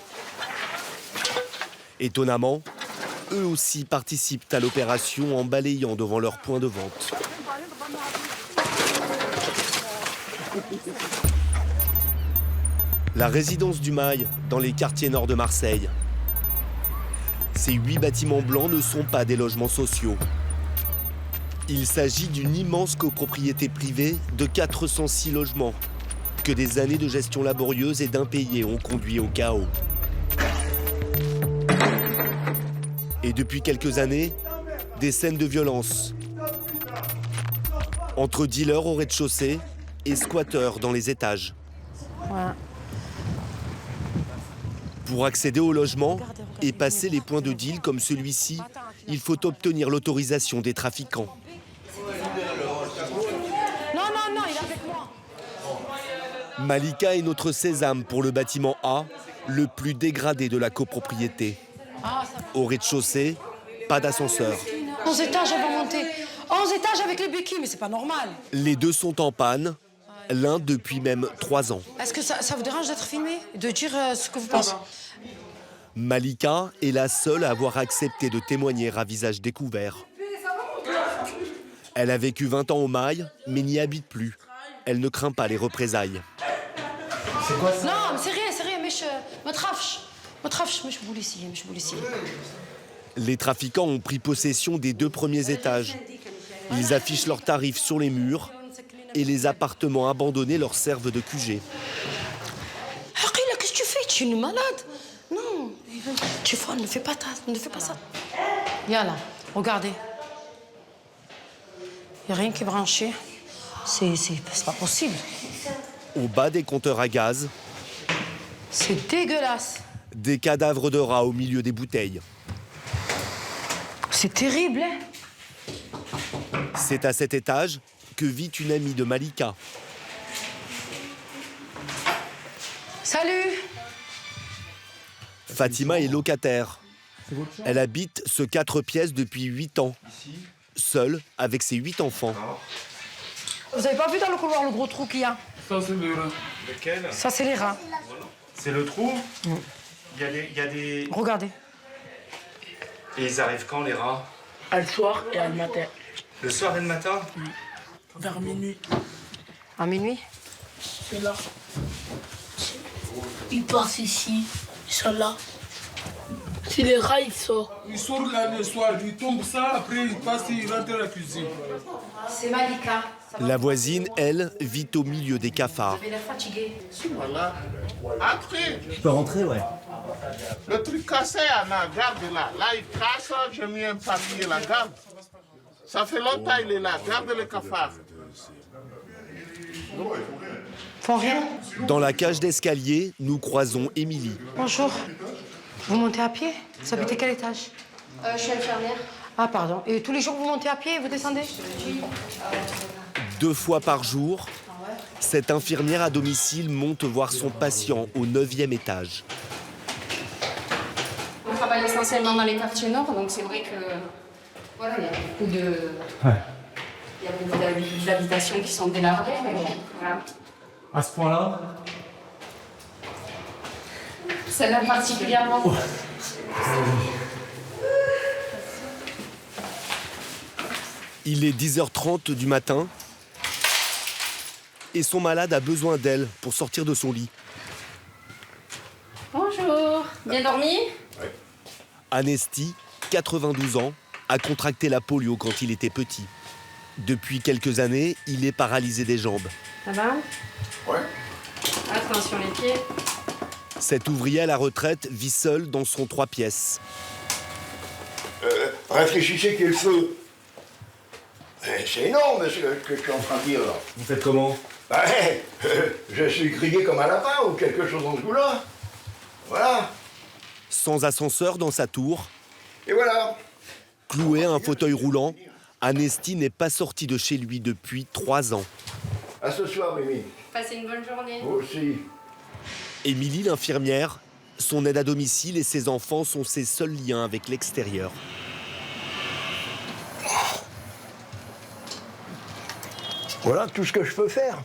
Étonnamment, eux aussi participent à l'opération en balayant devant leur point de vente. La résidence du Mail, dans les quartiers nord de Marseille. Ces 8 bâtiments blancs ne sont pas des logements sociaux. Il s'agit d'une immense copropriété privée de 406 logements, que des années de gestion laborieuse et d'impayés ont conduit au chaos. Et depuis quelques années, des scènes de violence. Entre dealers au rez-de-chaussée et squatteurs dans les étages. Ouais. Pour accéder au logement et passer les points de deal comme celui-ci, il faut obtenir l'autorisation des trafiquants. Non, il est avec moi. Malika est notre sésame pour le bâtiment A, le plus dégradé de la copropriété. Au rez-de-chaussée, pas d'ascenseur. 11 étages avant monter. 11 étages avec les béquilles, mais c'est pas normal. Les deux sont en panne, l'un depuis même 3 ans. Est-ce que ça vous dérange d'être filmé? De dire ce que vous pensez? Malika est la seule à avoir accepté de témoigner à visage découvert. Elle a vécu 20 ans au Mail, mais n'y habite plus. Elle ne craint pas les représailles. C'est quoi ça? Non, mais c'est rien, mais ما تخافش مش بوليسية. Les trafiquants ont pris possession des 2 premiers étages. Ils affichent leurs tarifs sur les murs et les appartements abandonnés leur servent de QG. Aqila, qu'est-ce que tu fais? Tu es une malade. Non, tu es folle, ne fais pas ça. Yalla, regardez. Il n'y a rien qui est branché. C'est pas possible. Au bas des compteurs à gaz, c'est dégueulasse. Des cadavres de rats au milieu des bouteilles. C'est terrible, hein? C'est à cet étage que vit une amie de Malika. Salut! Fatima est locataire. Elle habite ce 4 pièces depuis 8 ans, seule avec ses 8 enfants. Vous avez pas vu dans le couloir le gros trou qu'il y a? Ça, c'est le rat. Lequel? Ça, c'est les rats. C'est le trou? Il y a des... Regardez. Et ils arrivent quand, les rats? Le soir et le matin. Le soir et le matin? Vers minuit. À minuit? C'est là. Ils passent ici, ils sont là. Si les rats, ils sortent. Ils sortent là le soir, ils tombent ça, après ils passent, ils rentrent à la cuisine. C'est Malika. La voisine, elle, vit au milieu des cafards. Vous avez l'air fatigué. Voilà. Après. Je peux rentrer, ouais. Le truc cassé à la garde là. Là, il casse, j'ai mis un papier la garde. Ça fait longtemps qu'il est là. Garde le cafard. Font rien. Dans la cage d'escalier, nous croisons Émilie. Bonjour. Vous montez à pied? Vous habitez quel étage? Je suis infirmière. Ah, pardon. Et tous les jours, vous montez à pied et vous descendez? 2 fois par jour, cette infirmière à domicile monte voir son patient au 9e étage. On travaille essentiellement dans les quartiers nord, donc c'est vrai que voilà, il y a beaucoup de... Il y a beaucoup d'habitations qui sont délabrées, mais bon, voilà. À ce point-là? Celle-là particulièrement. Il est 10h30 du matin et son malade a besoin d'elle pour sortir de son lit. Bonjour, bien dormi? Anesti, 92 ans, a contracté la polio quand il était petit. Depuis quelques années, il est paralysé des jambes. Ça va? Ouais. Attention les pieds. Cet ouvrier à la retraite vit seul dans son 3 pièces. Réfléchissez qu'il feu. C'est énorme ce que je suis en train de dire là. Vous faites comment? Je suis grillé comme un lapin ou quelque chose dans ce goût-là. Voilà. Sans ascenseur dans sa tour. Et voilà. Cloué à un fauteuil roulant, Anesti n'est pas sorti de chez lui depuis 3 ans. À ce soir, Mimi. Passez une bonne journée. Vous aussi. Émilie, l'infirmière, son aide à domicile et ses enfants sont ses seuls liens avec l'extérieur. Voilà tout ce que je peux faire.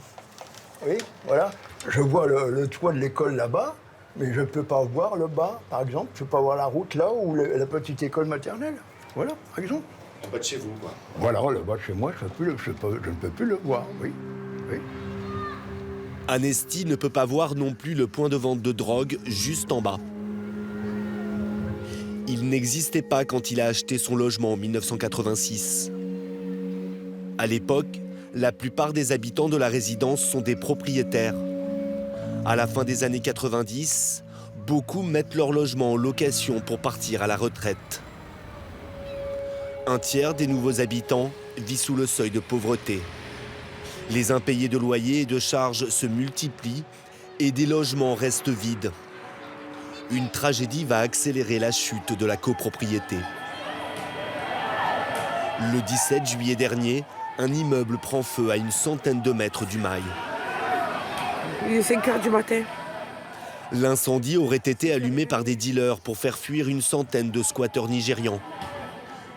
Oui, voilà. Je vois le toit de l'école là-bas. Mais je ne peux pas voir le bas, par exemple. Je ne peux pas voir la route là ou la petite école maternelle. Voilà, par exemple. Le bas de chez vous, quoi. Voilà, le bas de chez moi, je ne peux plus le voir, oui. Oui. Anesti ne peut pas voir non plus le point de vente de drogue juste en bas. Il n'existait pas quand il a acheté son logement en 1986. À l'époque, la plupart des habitants de la résidence sont des propriétaires. À la fin des années 90, beaucoup mettent leur logement en location pour partir à la retraite. Un tiers des nouveaux habitants vit sous le seuil de pauvreté. Les impayés de loyers et de charges se multiplient et des logements restent vides. Une tragédie va accélérer la chute de la copropriété. Le 17 juillet dernier, un immeuble prend feu à une centaine de mètres du Mail. Il est 5 h du matin. L'incendie aurait été allumé par des dealers pour faire fuir une centaine de squatteurs nigérians.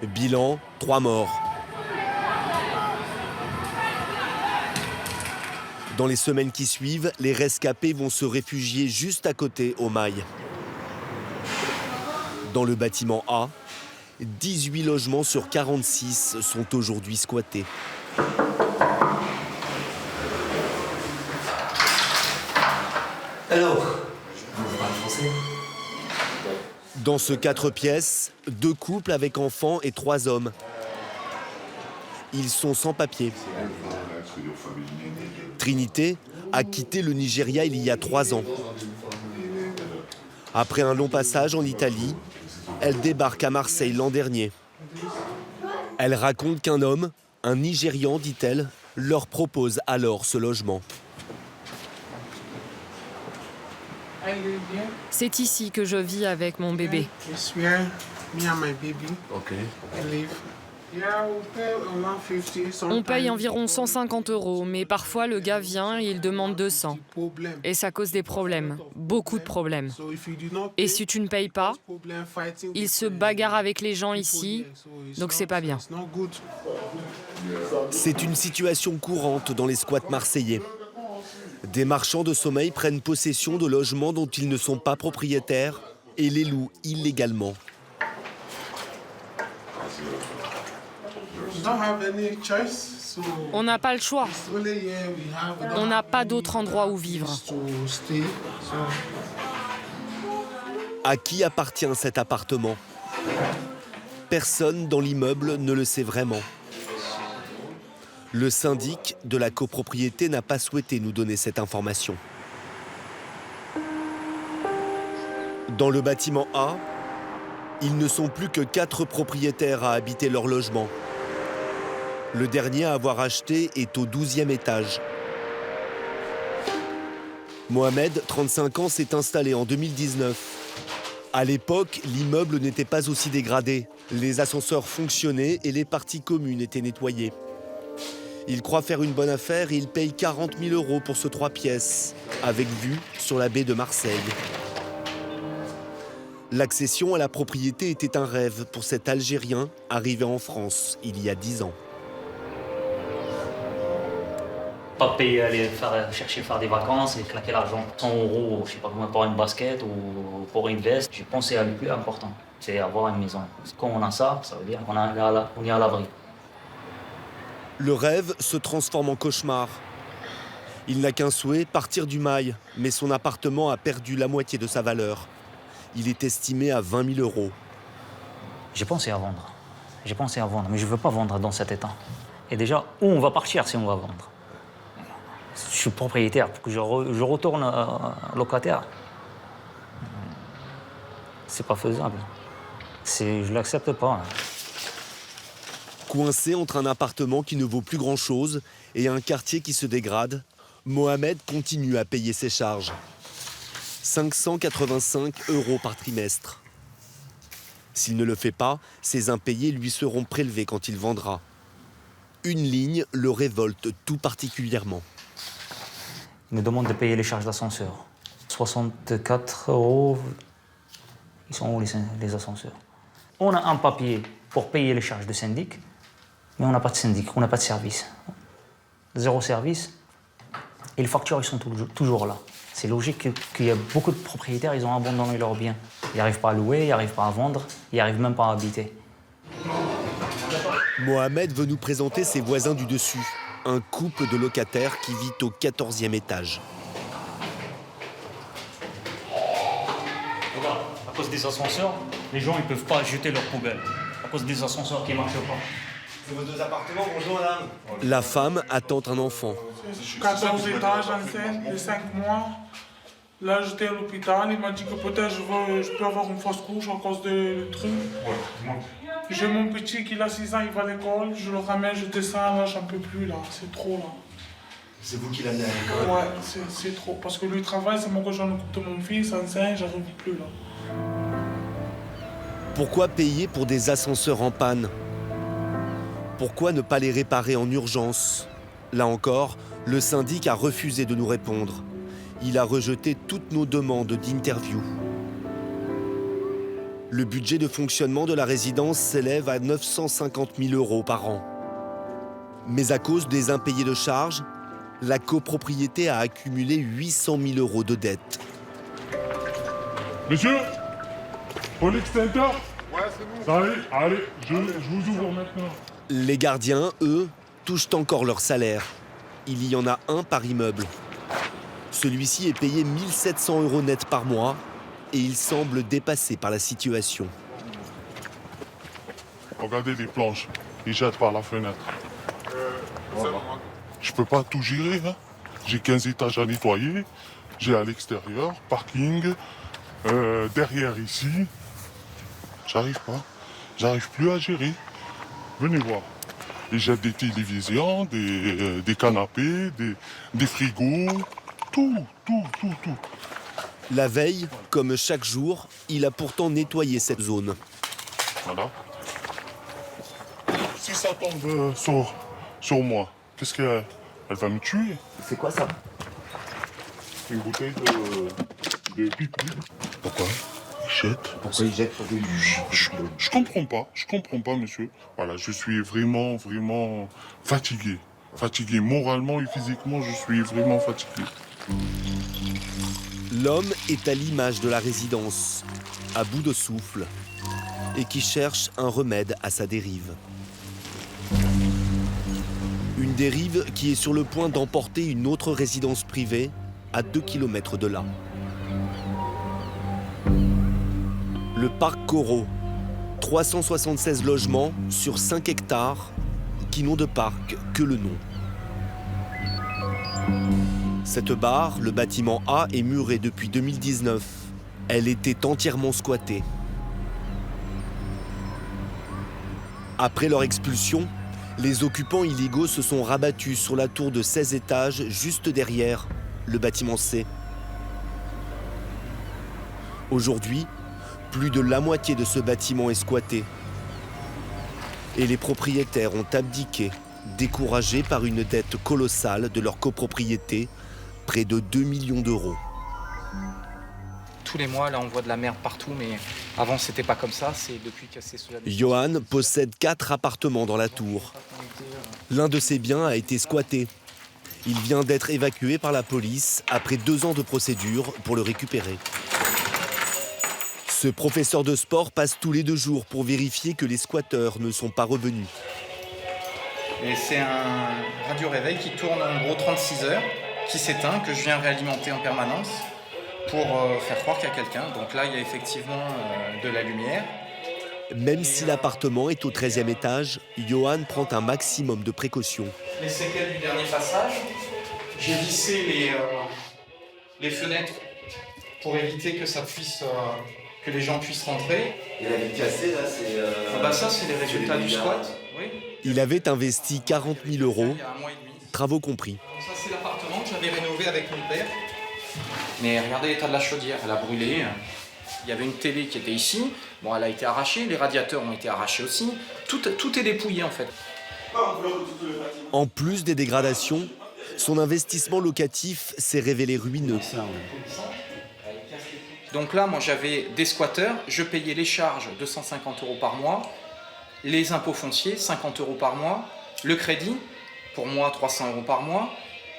Bilan, 3 morts. Dans les semaines qui suivent, les rescapés vont se réfugier juste à côté au Mail. Dans le bâtiment A, 18 logements sur 46 sont aujourd'hui squattés. Alors, vous parlez français? Dans ce 4 pièces, 2 couples avec enfants et 3 hommes. Ils sont sans papier. Trinité a quitté le Nigeria il y a 3 ans. Après un long passage en Italie, elle débarque à Marseille l'an dernier. Elle raconte qu'un homme, un Nigérian, dit-elle, leur propose alors ce logement. C'est ici que je vis avec mon bébé. On paye environ 150 €, mais parfois le gars vient et il demande 200. Et ça cause des problèmes, beaucoup de problèmes. Et si tu ne payes pas, il se bagarre avec les gens ici, donc c'est pas bien. C'est une situation courante dans les squats marseillais. Des marchands de sommeil prennent possession de logements dont ils ne sont pas propriétaires et les louent illégalement. On n'a pas le choix. On n'a pas d'autre endroit où vivre. À qui appartient cet appartement? Personne dans l'immeuble ne le sait vraiment. Le syndic de la copropriété n'a pas souhaité nous donner cette information. Dans le bâtiment A, ils ne sont plus que 4 propriétaires à habiter leur logement. Le dernier à avoir acheté est au 12e étage. Mohamed, 35 ans, s'est installé en 2019. À l'époque, l'immeuble n'était pas aussi dégradé. Les ascenseurs fonctionnaient et les parties communes étaient nettoyées. Il croit faire une bonne affaire et il paye 40 000 € pour ce 3 pièces, avec vue sur la baie de Marseille. L'accession à la propriété était un rêve pour cet Algérien arrivé en France il y a 10 ans. Pas payer, aller chercher faire des vacances et claquer l'argent. 100 €, je sais pas comment, pour une basket ou pour une veste. J'ai pensé à le plus important, c'est avoir une maison. Quand on a ça, ça veut dire qu'on est à l'abri. Le rêve se transforme en cauchemar. Il n'a qu'un souhait, partir du Mail, mais son appartement a perdu la moitié de sa valeur. Il est estimé à 20 000 €. J'ai pensé à vendre. Mais je ne veux pas vendre dans cet état. Et déjà, où on va partir si on va vendre? Je suis propriétaire, pour que je retourne locataire. C'est pas faisable. Je l'accepte pas. Coincé entre un appartement qui ne vaut plus grand-chose et un quartier qui se dégrade, Mohamed continue à payer ses charges. 585 € par trimestre. S'il ne le fait pas, ses impayés lui seront prélevés quand il vendra. Une ligne le révolte tout particulièrement. Il me demande de payer les charges d'ascenseur. 64 €. Ils sont où les ascenseurs? On a un papier pour payer les charges de syndic, mais on n'a pas de syndic, on n'a pas de service. 0 service. Et les factures, ils sont toujours là. C'est logique qu'il y a beaucoup de propriétaires, ils ont abandonné leurs biens. Ils n'arrivent pas à louer, ils n'arrivent pas à vendre, ils n'arrivent même pas à habiter. Mohamed veut nous présenter ses voisins du dessus, un couple de locataires qui vit au 14e étage. Regarde, à cause des ascenseurs, les gens ne peuvent pas jeter leurs poubelles. À cause des ascenseurs qui ne marchent pas. C'est vos 2 appartements, bonjour madame. La femme attend un enfant. 14 étages enceinte de 5 mois. Là, j'étais à l'hôpital. Il m'a dit que peut-être je peux avoir une fausse couche à cause de truc. J'ai mon petit qui a 6 ans, il va à l'école. Je le ramène, je descends. Là, j'en peux plus. Là, c'est trop. Là. C'est vous qui l'amenez à l'école? Ouais, c'est trop. Parce que lui, il travaille, c'est moi que j'en occupe de mon fils enceinte, j'arrive plus là. Pourquoi payer pour des ascenseurs en panne? Pourquoi ne pas les réparer en urgence? Là encore, le syndic a refusé de nous répondre. Il a rejeté toutes nos demandes d'interview. Le budget de fonctionnement de la résidence s'élève à 950 000 € par an. Mais à cause des impayés de charges, la copropriété a accumulé 800 000 € de dettes. Monsieur, pour l'extincteur? Ouais, c'est bon. Allez, je vous ouvre maintenant. Les gardiens, eux, touchent encore leur salaire. Il y en a un par immeuble. Celui-ci est payé 1 700 € net par mois et il semble dépassé par la situation. Regardez les planches, ils jettent par la fenêtre. Je peux pas tout gérer, hein. J'ai 15 étages à nettoyer, j'ai à l'extérieur, parking, derrière ici. J'arrive plus à gérer. Venez voir. Ils jettent des télévisions, des canapés, des frigos, tout. La veille, comme chaque jour, il a pourtant nettoyé cette zone. Voilà. Si ça tombe sur moi, qu'est-ce qu'elle va me tuer? C'est quoi ça? Une bouteille de pipi. Pourquoi ils jettent? Pourquoi ils jettent? Je comprends pas, monsieur. Voilà, je suis vraiment fatigué. Fatigué moralement et physiquement, je suis vraiment fatigué. L'homme est à l'image de la résidence, à bout de souffle, et qui cherche un remède à sa dérive. Une dérive qui est sur le point d'emporter une autre résidence privée à 2 km de là. Le parc Corot, 376 logements sur 5 hectares qui n'ont de parc que le nom. Cette barre, le bâtiment A, est murée depuis 2019. Elle était entièrement squattée. Après leur expulsion, les occupants illégaux se sont rabattus sur la tour de 16 étages juste derrière le bâtiment C. Aujourd'hui, plus de la moitié de ce bâtiment est squatté. Et les propriétaires ont abdiqué, découragés par une dette colossale de leur copropriété, près de 2 millions d'euros. Tous les mois, là, on voit de la merde partout, mais avant, c'était pas comme ça. C'est depuis que c'est cela. Johan possède 4 appartements dans la tour. L'un de ses biens a été squatté. Il vient d'être évacué par la police après 2 ans de procédure pour le récupérer. Ce professeur de sport passe tous les 2 jours pour vérifier que les squatteurs ne sont pas revenus. Et c'est un radio-réveil qui tourne en gros 36 heures, qui s'éteint, que je viens réalimenter en permanence pour faire croire qu'il y a quelqu'un. Donc là, il y a effectivement de la lumière. Même si l'appartement est au 13e étage, Johan prend un maximum de précautions. Les séquelles du dernier passage, j'ai vissé les fenêtres pour éviter que ça puisse... que les gens puissent rentrer. Et la vitre cassée, là, c'est... ça, c'est les résultats du squat. Oui. Il avait investi 40 000 €, travaux compris. Ça, c'est l'appartement que j'avais rénové avec mon père. Mais regardez l'état de la chaudière, elle a brûlé. Il y avait une télé qui était ici. Bon, elle a été arrachée, les radiateurs ont été arrachés aussi. Tout est dépouillé, en fait. En plus des dégradations, son investissement locatif s'est révélé ruineux. Donc là, moi, j'avais des squatteurs, je payais les charges 250 € par mois, les impôts fonciers 50 € par mois, le crédit, pour moi 300 € par mois,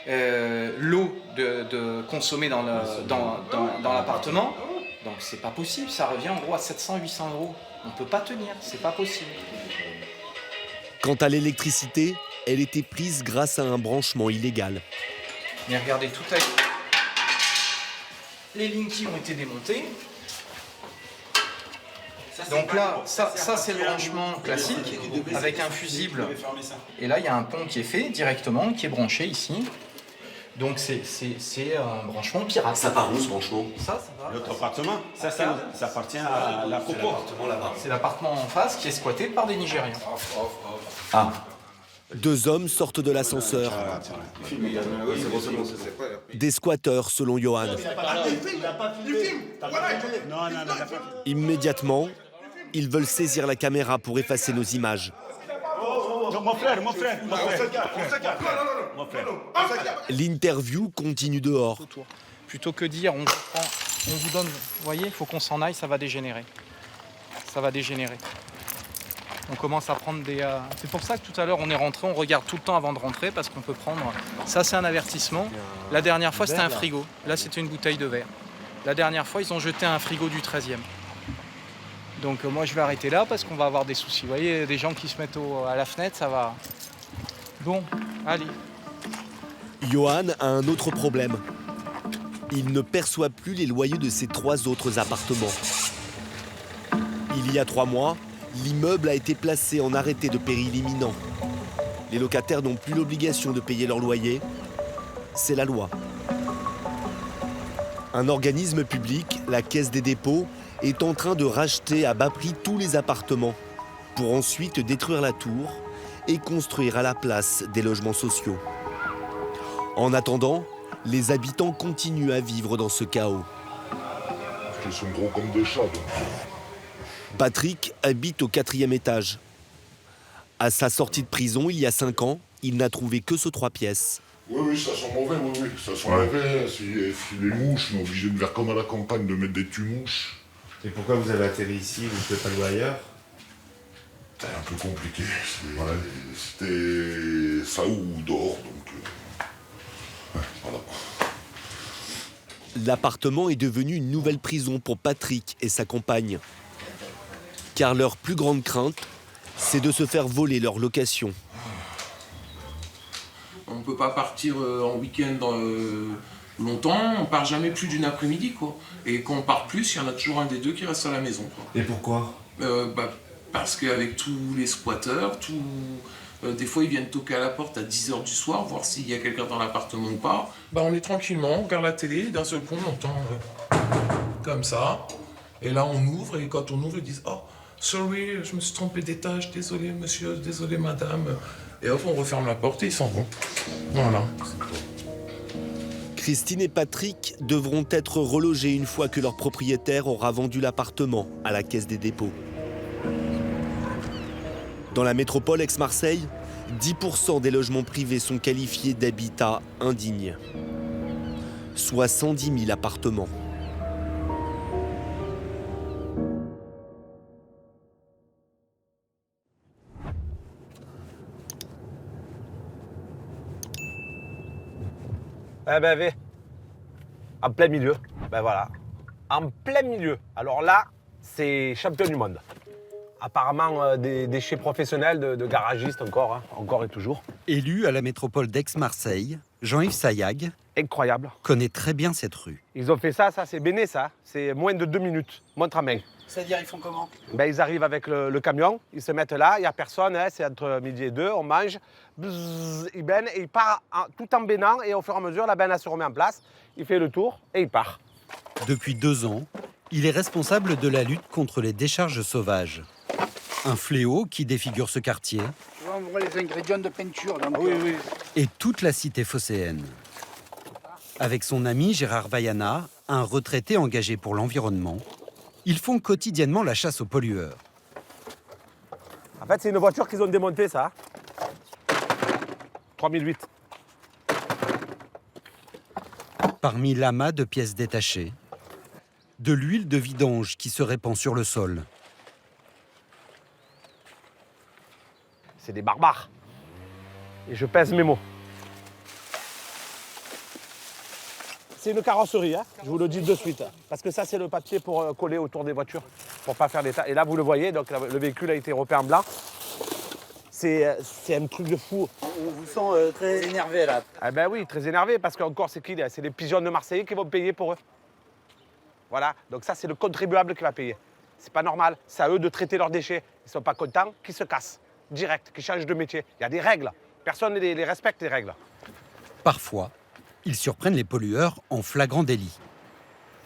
l'eau de consommer dans l'appartement. Donc c'est pas possible, ça revient en gros à 700-800 €. On peut pas tenir, c'est pas possible. Quant à l'électricité, elle était prise grâce à un branchement illégal. Mais regardez, tout avec les lignes qui ont été démontées. Donc là, ça c'est le branchement classique avec un fusible. Et là, il y a un pont qui est fait directement, qui est branché ici. Donc c'est un branchement pirate. Ça part où ce branchement? Ça va. L'autre appartement, ça appartient à la copo. C'est l'appartement en face qui est squatté par des Nigérians. Ah. 2 hommes sortent de l'ascenseur. Des squatteurs, selon Johan. Immédiatement, ils veulent saisir la caméra pour effacer nos images. Mon frère. L'interview continue dehors. Plutôt que dire on vous donne, vous voyez, il faut qu'on s'en aille, ça va dégénérer. Ça va dégénérer. On commence à prendre des... C'est pour ça que tout à l'heure on est rentré, on regarde tout le temps avant de rentrer parce qu'on peut prendre... Ça c'est un avertissement. La dernière fois c'était un frigo. Là c'était une bouteille de verre. La dernière fois ils ont jeté un frigo du 13e. Donc moi je vais arrêter là parce qu'on va avoir des soucis. Vous voyez, des gens qui se mettent à la fenêtre, ça va... Bon, allez. Johan a un autre problème. Il ne perçoit plus les loyers de ses 3 autres appartements. Il y a 3 mois, l'immeuble a été placé en arrêté de péril imminent. Les locataires n'ont plus l'obligation de payer leur loyer. C'est la loi. Un organisme public, la Caisse des dépôts, est en train de racheter à bas prix tous les appartements pour ensuite détruire la tour et construire à la place des logements sociaux. En attendant, les habitants continuent à vivre dans ce chaos. Ils sont gros comme des chats. Patrick habite au 4e étage. À sa sortie de prison, il y a 5 ans, il n'a trouvé que ce 3 pièces. Oui, ça sent mauvais, ça sent mauvais. Si les mouches, on est obligé de faire comme à la campagne, de mettre des tue-mouches. Et pourquoi vous avez atterri ici, vous ne pouvez pas louer ailleurs? C'est un peu compliqué. C'était ça ou dehors, donc... voilà. L'appartement est devenu une nouvelle prison pour Patrick et sa compagne. Car leur plus grande crainte, c'est de se faire voler leur location. On ne peut pas partir en week-end longtemps, on part jamais plus d'une après-midi, quoi. Et quand on part plus, il y en a toujours un des deux qui reste à la maison, quoi. Et pourquoi? Parce qu'avec tous les squatteurs, des fois ils viennent toquer à la porte à 10h du soir, voir s'il y a quelqu'un dans l'appartement ou pas. On est tranquillement, on regarde la télé, d'un seul coup on entend comme ça. Et là on ouvre, et quand on ouvre, ils disent « Oh, sorry, je me suis trompé d'étage, désolé monsieur, désolé madame ». Et hop, on referme la porte et ils s'en vont. Voilà. Christine et Patrick devront être relogés une fois que leur propriétaire aura vendu l'appartement à la Caisse des dépôts. Dans la métropole Aix-Marseille, 10% des logements privés sont qualifiés d'habitat indigne, soit 110 000 appartements. Eh ben, en plein milieu, ben voilà, en plein milieu. Alors là, c'est champion du monde. Apparemment des déchets professionnels de garagistes encore et toujours. Élu à la métropole d'Aix-Marseille, Jean-Yves Sayag incroyable. Connaît très bien cette rue. Ils ont fait ça c'est béné ça, c'est moins de 2 minutes, montre à main. C'est-à-dire, ils font comment? Ils arrivent avec le camion, ils se mettent là, il n'y a personne, c'est entre midi et 2, on mange, bzzz, il baigne et il part tout en baignant et au fur et à mesure, la benne se remet en place, il fait le tour et il part. Depuis 2 ans, il est responsable de la lutte contre les décharges sauvages. Un fléau qui défigure ce quartier. On voit les ingrédients de peinture. Donc oui. Et toute la cité phocéenne. Avec son ami Gérard Vaiana, un retraité engagé pour l'environnement, ils font quotidiennement la chasse aux pollueurs. En fait, c'est une voiture qu'ils ont démontée, ça. 3008. Parmi l'amas de pièces détachées, de l'huile de vidange qui se répand sur le sol. C'est des barbares. Et je pèse mes mots. C'est une carrosserie, hein, je vous le dis de suite. Parce que ça, c'est le papier pour coller autour des voitures, pour pas faire des tas. Et là, vous le voyez, donc le véhicule a été repeint en blanc. C'est un truc de fou. On vous sent très énervé là. Ah ben oui, très énervé, parce qu'encore, c'est qui? C'est les pigeons de Marseille qui vont payer pour eux. Voilà, donc ça, c'est le contribuable qui va payer. C'est pas normal, c'est à eux de traiter leurs déchets. Ils sont pas contents, qu'ils se cassent, direct, qu'ils changent de métier. Il y a des règles, personne ne les respecte, les règles. Parfois, ils surprennent les pollueurs en flagrant délit.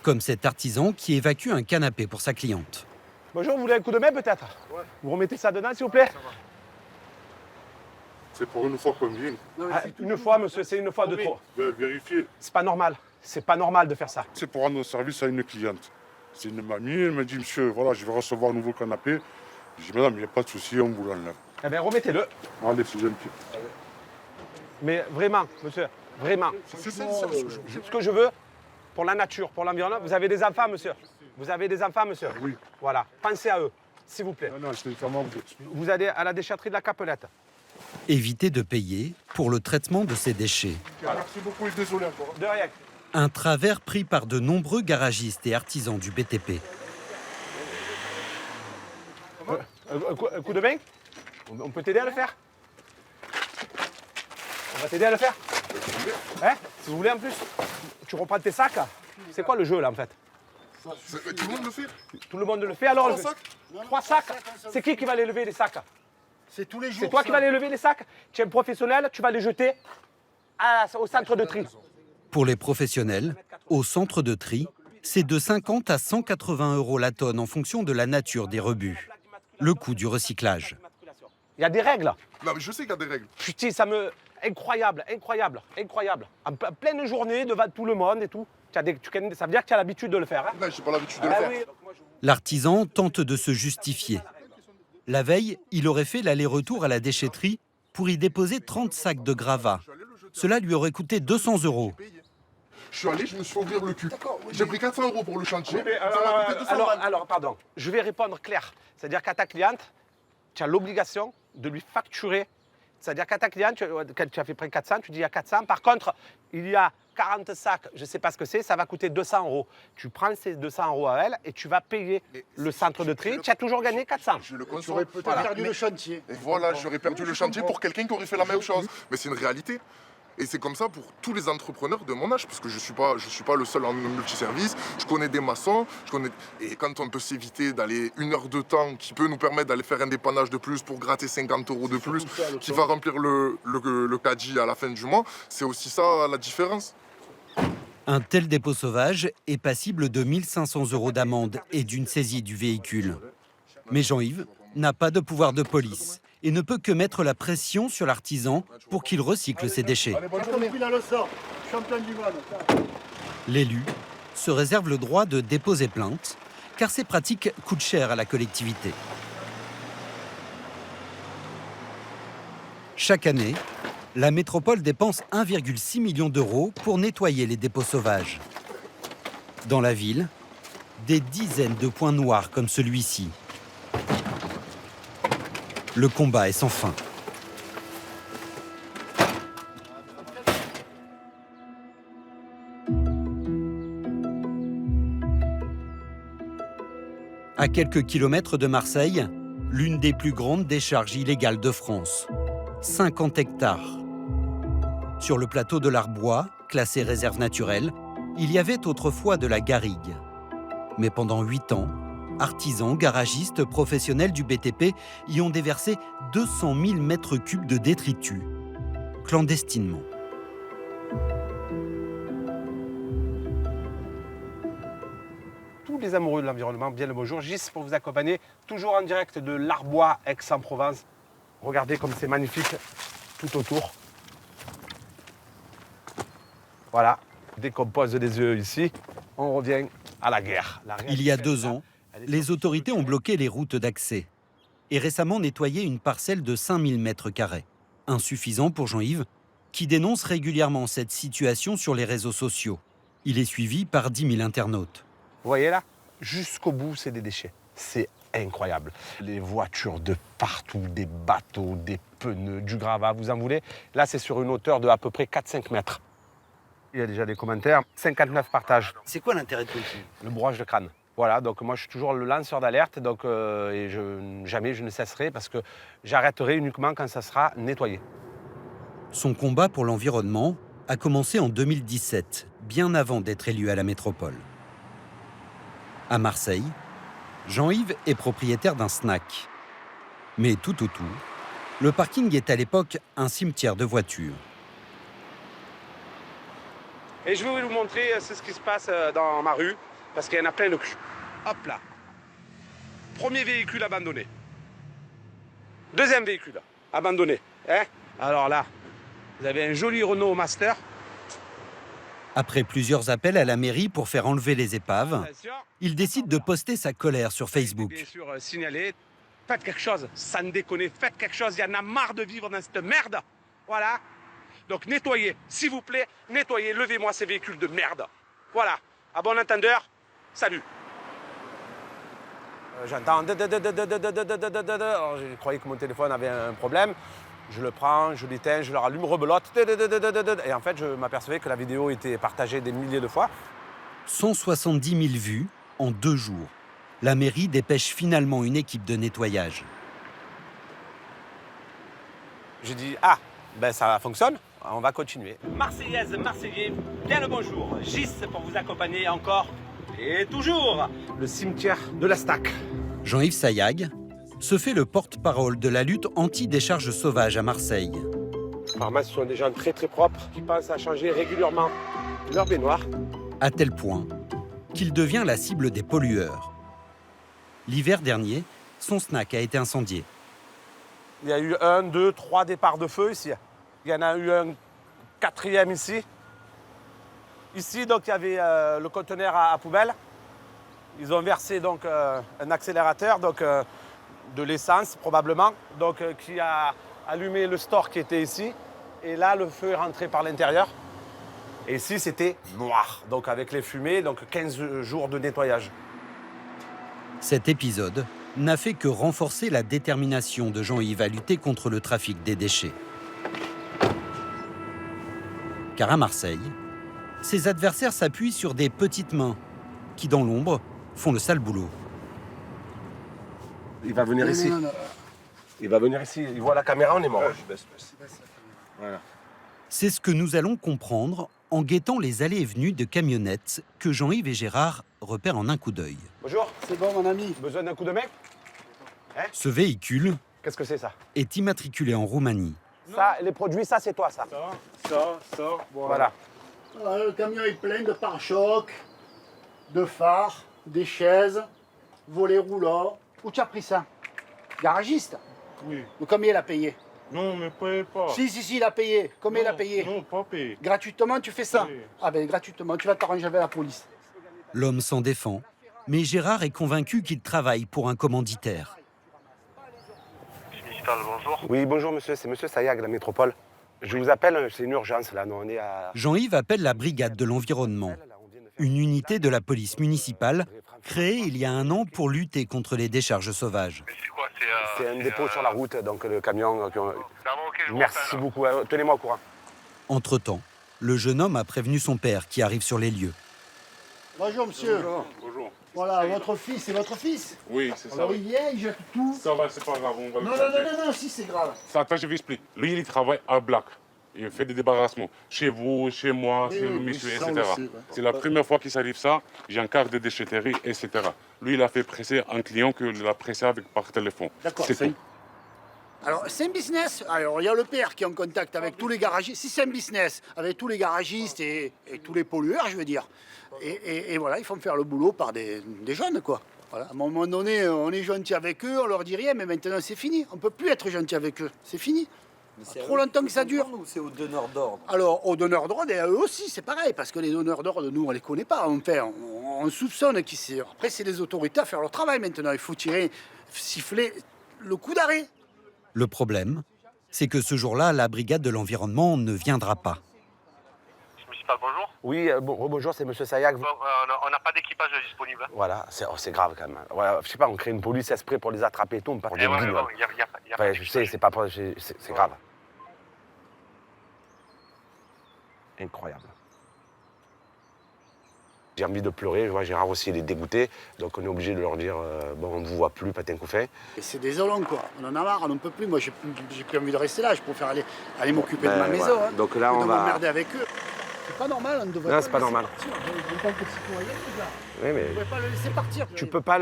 Comme cet artisan qui évacue un canapé pour sa cliente. Bonjour, vous voulez un coup de main peut-être? Ouais. Vous remettez ça dedans, s'il vous plaît? C'est pour une fois qu'on vient. Une fois, monsieur, c'est une fois de trop. Vérifiez. C'est pas normal. C'est pas normal de faire ça. C'est pour rendre service à une cliente. C'est une mamie, elle me dit, monsieur, voilà, je vais recevoir un nouveau canapé. Je dis, madame, il n'y a pas de souci, on vous l'enlève. Eh bien, remettez-le. Allez, c'est gentil. Mais vraiment, monsieur, vraiment. C'est ce que je veux pour la nature, pour l'environnement. Vous avez des enfants, monsieur? Vous avez des enfants, monsieur? Oui. Voilà, pensez à eux, s'il vous plaît. Non, c'est vraiment... Vous allez à la déchetterie de la Capelette. Éviter de payer pour le traitement de ces déchets. Merci beaucoup et désolé encore. De rien. Un travers pris par de nombreux garagistes et artisans du BTP. Un coup de main? On peut t'aider à le faire? On va t'aider à le faire? Hein? Si vous voulez en plus. Tu reprends tes sacs. C'est quoi le jeu là en fait? Tout le monde le fait? Tout le monde le fait alors? 3 sacs? 3 sacs? C'est qui va les lever les sacs? C'est tous les jours. C'est toi qui vas les lever les sacs? Tu es un professionnel, tu vas les jeter au centre de tri. Pour les professionnels, au centre de tri, c'est de 50 à 180 € la tonne en fonction de la nature des rebuts. Le coût du recyclage. Il y a des règles. Non, mais je sais qu'il y a des règles. Putain, ça me... Incroyable. En pleine journée, devant tout le monde et tout. Ça veut dire que tu as l'habitude de le faire. Hein? Non, j'ai pas l'habitude de le faire. Oui. L'artisan tente de se justifier. La veille, il aurait fait l'aller-retour à la déchetterie pour y déposer 30 sacs de gravats. Cela lui aurait coûté 200 €. Je suis allé, je me suis ouvert le cul. J'ai pris 400 € pour le chantier. Oui, mais alors, pardon, je vais répondre clair. C'est-à-dire qu'à ta cliente, tu as l'obligation de lui facturer. C'est-à-dire qu'à ta cliente, quand tu as fait près 400, tu dis il y a 400. Par contre, il y a 40 sacs, je ne sais pas ce que c'est, ça va coûter 200 €. Tu prends ces 200 € à elle et tu vas payer le centre de tri. Tu as toujours gagné 400. Je le conçois. Tu aurais peut-être perdu le chantier. Et voilà, j'aurais perdu le chantier pour quelqu'un qui aurait fait la même chose. Mais c'est une réalité. Et c'est comme ça pour tous les entrepreneurs de mon âge, parce que je suis pas le seul en multiservice. Je connais des maçons, et quand on peut s'éviter d'aller 1 heure de temps qui peut nous permettre d'aller faire un dépannage de plus pour gratter 50 € de plus, qui va remplir le caddie à la fin du mois, c'est aussi ça la différence. Un tel dépôt sauvage est passible de 1 500 € d'amende et d'une saisie du véhicule. Mais Jean-Yves n'a pas de pouvoir de police et ne peut que mettre la pression sur l'artisan pour qu'il recycle ses déchets. L'élu se réserve le droit de déposer plainte, car ces pratiques coûtent cher à la collectivité. Chaque année, la métropole dépense 1,6 million € pour nettoyer les dépôts sauvages. Dans la ville, des dizaines de points noirs comme celui-ci. Le combat est sans fin. À quelques kilomètres de Marseille, l'une des plus grandes décharges illégales de France. 50 hectares. Sur le plateau de l'Arbois, classé réserve naturelle, il y avait autrefois de la garrigue. Mais pendant 8 ans, artisans, garagistes, professionnels du BTP y ont déversé 200 000 mètres cubes de détritus, clandestinement. Tous les amoureux de l'environnement, bien le bonjour. Gis pour vous accompagner, toujours en direct de l'Arbois, Aix-en-Provence. Regardez comme c'est magnifique tout autour. Voilà, dès qu'on pose les yeux ici, on revient à la guerre. Il y a 2 ans, les autorités ont bloqué les routes d'accès et récemment nettoyé une parcelle de 5000 mètres carrés. Insuffisant pour Jean-Yves, qui dénonce régulièrement cette situation sur les réseaux sociaux. Il est suivi par 10 000 internautes. Vous voyez là, jusqu'au bout, c'est des déchets. C'est incroyable. Les voitures de partout, des bateaux, des pneus, du gravat, vous en voulez. Là, c'est sur une hauteur de à peu près 4-5 mètres. Il y a déjà des commentaires. 59 partages. C'est quoi l'intérêt de tout ça? Le bourrage de crâne. Voilà, donc moi je suis toujours le lanceur d'alerte, donc jamais je ne cesserai parce que j'arrêterai uniquement quand ça sera nettoyé. Son combat pour l'environnement a commencé en 2017, bien avant d'être élu à la métropole. À Marseille, Jean-Yves est propriétaire d'un snack. Mais tout autour, le parking est à l'époque un cimetière de voitures. Et je vais vous montrer ce qui se passe dans ma rue, parce qu'il y en a plein de cul. Hop là. Premier véhicule abandonné. Deuxième véhicule abandonné. Hein? Alors là, vous avez un joli Renault Master. Après plusieurs appels à la mairie pour faire enlever les épaves, il décide de poster sa colère sur Facebook. Bien sûr, signaler. Faites quelque chose, ça ne déconne, faites quelque chose. Il y en a marre de vivre dans cette merde. Voilà. Donc nettoyez, s'il vous plaît, nettoyez, levez-moi ces véhicules de merde. Voilà. À bon entendeur, salut. J'entends. Alors, je croyais que mon téléphone avait un problème. Je le prends, je l'éteins, je le rallume, rebelote. Et en fait, je m'apercevais que la vidéo était partagée des milliers de fois. 170 000 vues en 2 jours. La mairie dépêche finalement une équipe de nettoyage. J'ai dit, ben ça fonctionne, on va continuer. Marseillaise, Marseillais, bien le bonjour. Gis pour vous accompagner encore et toujours. Le cimetière de la Stack. Jean-Yves Sayag se fait le porte-parole de la lutte anti-décharge sauvage à Marseille. Apparemment, ce sont des gens très très propres qui pensent à changer régulièrement leur baignoire. À tel point qu'il devient la cible des pollueurs. L'hiver dernier, son snack a été incendié. Il y a eu 1, 2, 3 départs de feu ici. Il y en a eu un 4e ici. Ici, donc, il y avait le conteneur à poubelle. Ils ont versé donc un accélérateur, donc de l'essence probablement, donc qui a allumé le store qui était ici. Et là, le feu est rentré par l'intérieur. Et ici, c'était noir, donc avec les fumées, donc 15 jours de nettoyage. Cet épisode n'a fait que renforcer la détermination de Jean-Yves à lutter contre le trafic des déchets. Car à Marseille, ses adversaires s'appuient sur des petites mains qui, dans l'ombre, font le sale boulot. Il va venir ici. Il va venir ici. Il voit la caméra, on est mort. Voilà. C'est ce que nous allons comprendre en guettant les allées et venues de camionnettes que Jean-Yves et Gérard repèrent en un coup d'œil. Bonjour. C'est bon, mon ami. Besoin d'un coup de main? Ce véhicule Qu'est-ce que c'est ça? est immatriculé en Roumanie. Ça, les produits, ça c'est toi, ça. Ça. Voilà. Voilà, le camion est plein de pare-chocs, de phares, des chaises, volets roulants. Où tu as pris ça? Garagiste? Oui. Mais combien il a payé? Non, mais payez pas. Si, il a payé. Combien il a payé? Non, pas payé. Gratuitement, tu fais ça? Oui. Ah ben, gratuitement, tu vas t'arranger avec la police. L'homme s'en défend, mais Gérard est convaincu qu'il travaille pour un commanditaire. Bonjour. Oui, bonjour monsieur, c'est monsieur Sayag, la métropole. Je vous appelle, c'est une urgence là, nous on est à... Jean-Yves appelle la brigade de l'environnement, une unité de la police municipale créée il y a 1 an pour lutter contre les décharges sauvages. C'est un dépôt sur la route, donc le camion... Merci beaucoup, tenez-moi au courant. Entre-temps, le jeune homme a prévenu son père qui arrive sur les lieux. Bonjour, monsieur. Bonjour. Voilà, votre fils, c'est votre fils? Oui, c'est ça. Alors, il vient, il jette tout. Ça va, c'est pas grave, on va le Non, faire. non, si, c'est grave. Ça, attends, je vais expliquer. Lui, il travaille à Black. Il fait des débarrassements. Chez vous, chez moi, Oui, chez le oui, monsieur, ça, on etc. le sait, ouais. C'est la première fois qu'il s'arrive ça. J'ai un carte de déchetterie, etc. Lui, il a fait presser un client qu'il a pressé par téléphone. D'accord, c'est tout. Alors, c'est un business. Alors, il y a le père qui est en contact avec tous les garagistes. Si c'est un business, avec tous les garagistes et tous les pollueurs, je veux dire. Et voilà, ils font faire le boulot par des jeunes, quoi. Voilà. À un moment donné, on est gentil avec eux, on leur dit rien, mais maintenant, c'est fini. On ne peut plus être gentil avec eux. C'est fini. Trop longtemps que ça dure. Ou c'est aux donneurs d'ordre? Alors, aux donneurs d'ordre, et à eux aussi, c'est pareil, parce que les donneurs d'ordre, nous, on les connaît pas. Enfin, on soupçonne qui c'est. Après, c'est les autorités à faire leur travail maintenant. Il faut siffler le coup d'arrêt. Le problème, c'est que ce jour-là, la brigade de l'environnement ne viendra pas. Bonjour. Oui, bonjour, c'est monsieur Sayag. On n'a pas d'équipage disponible. Voilà, c'est grave quand même. Voilà, je sais pas, on crée une police exprès pour les attraper et tout, on part des guignols. Enfin, je sais, c'est pas... C'est grave. Incroyable. J'ai envie de pleurer, je vois Gérard aussi, il est dégoûté. Donc on est obligé de leur dire, bon, on ne vous voit plus, patin couffin. Et c'est désolant, quoi. On en a marre, on n'en peut plus. Moi, j'ai plus envie de rester là. Je préfère aller m'occuper de ma maison. Voilà. Hein, donc là, on de va... m'emmerder avec eux. C'est pas normal, on ne devrait non, pas c'est pas le laisser normal. partir. Ils vont pas que c'est pour rien, les gars. Oui, mais... On ne devrait pas le laisser partir. Tu peux pas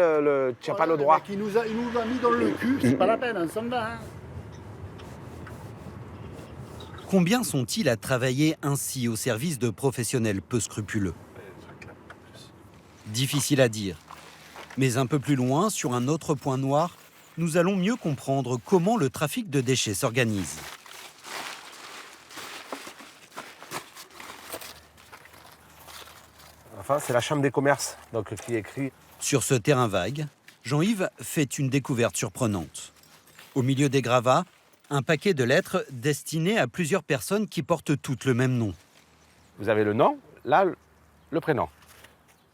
tu n'as pas le droit. Il nous a mis dans le cul, c'est pas la peine, on s'en va. Hein. Combien sont-ils à travailler ainsi au service de professionnels peu scrupuleux? Difficile à dire. Mais un peu plus loin, sur un autre point noir, nous allons mieux comprendre comment le trafic de déchets s'organise. Enfin, c'est la Chambre des commerces donc, qui écrit. Sur ce terrain vague, Jean-Yves fait une découverte surprenante. Au milieu des gravats, un paquet de lettres destinées à plusieurs personnes qui portent toutes le même nom. Vous avez le nom, là, le prénom.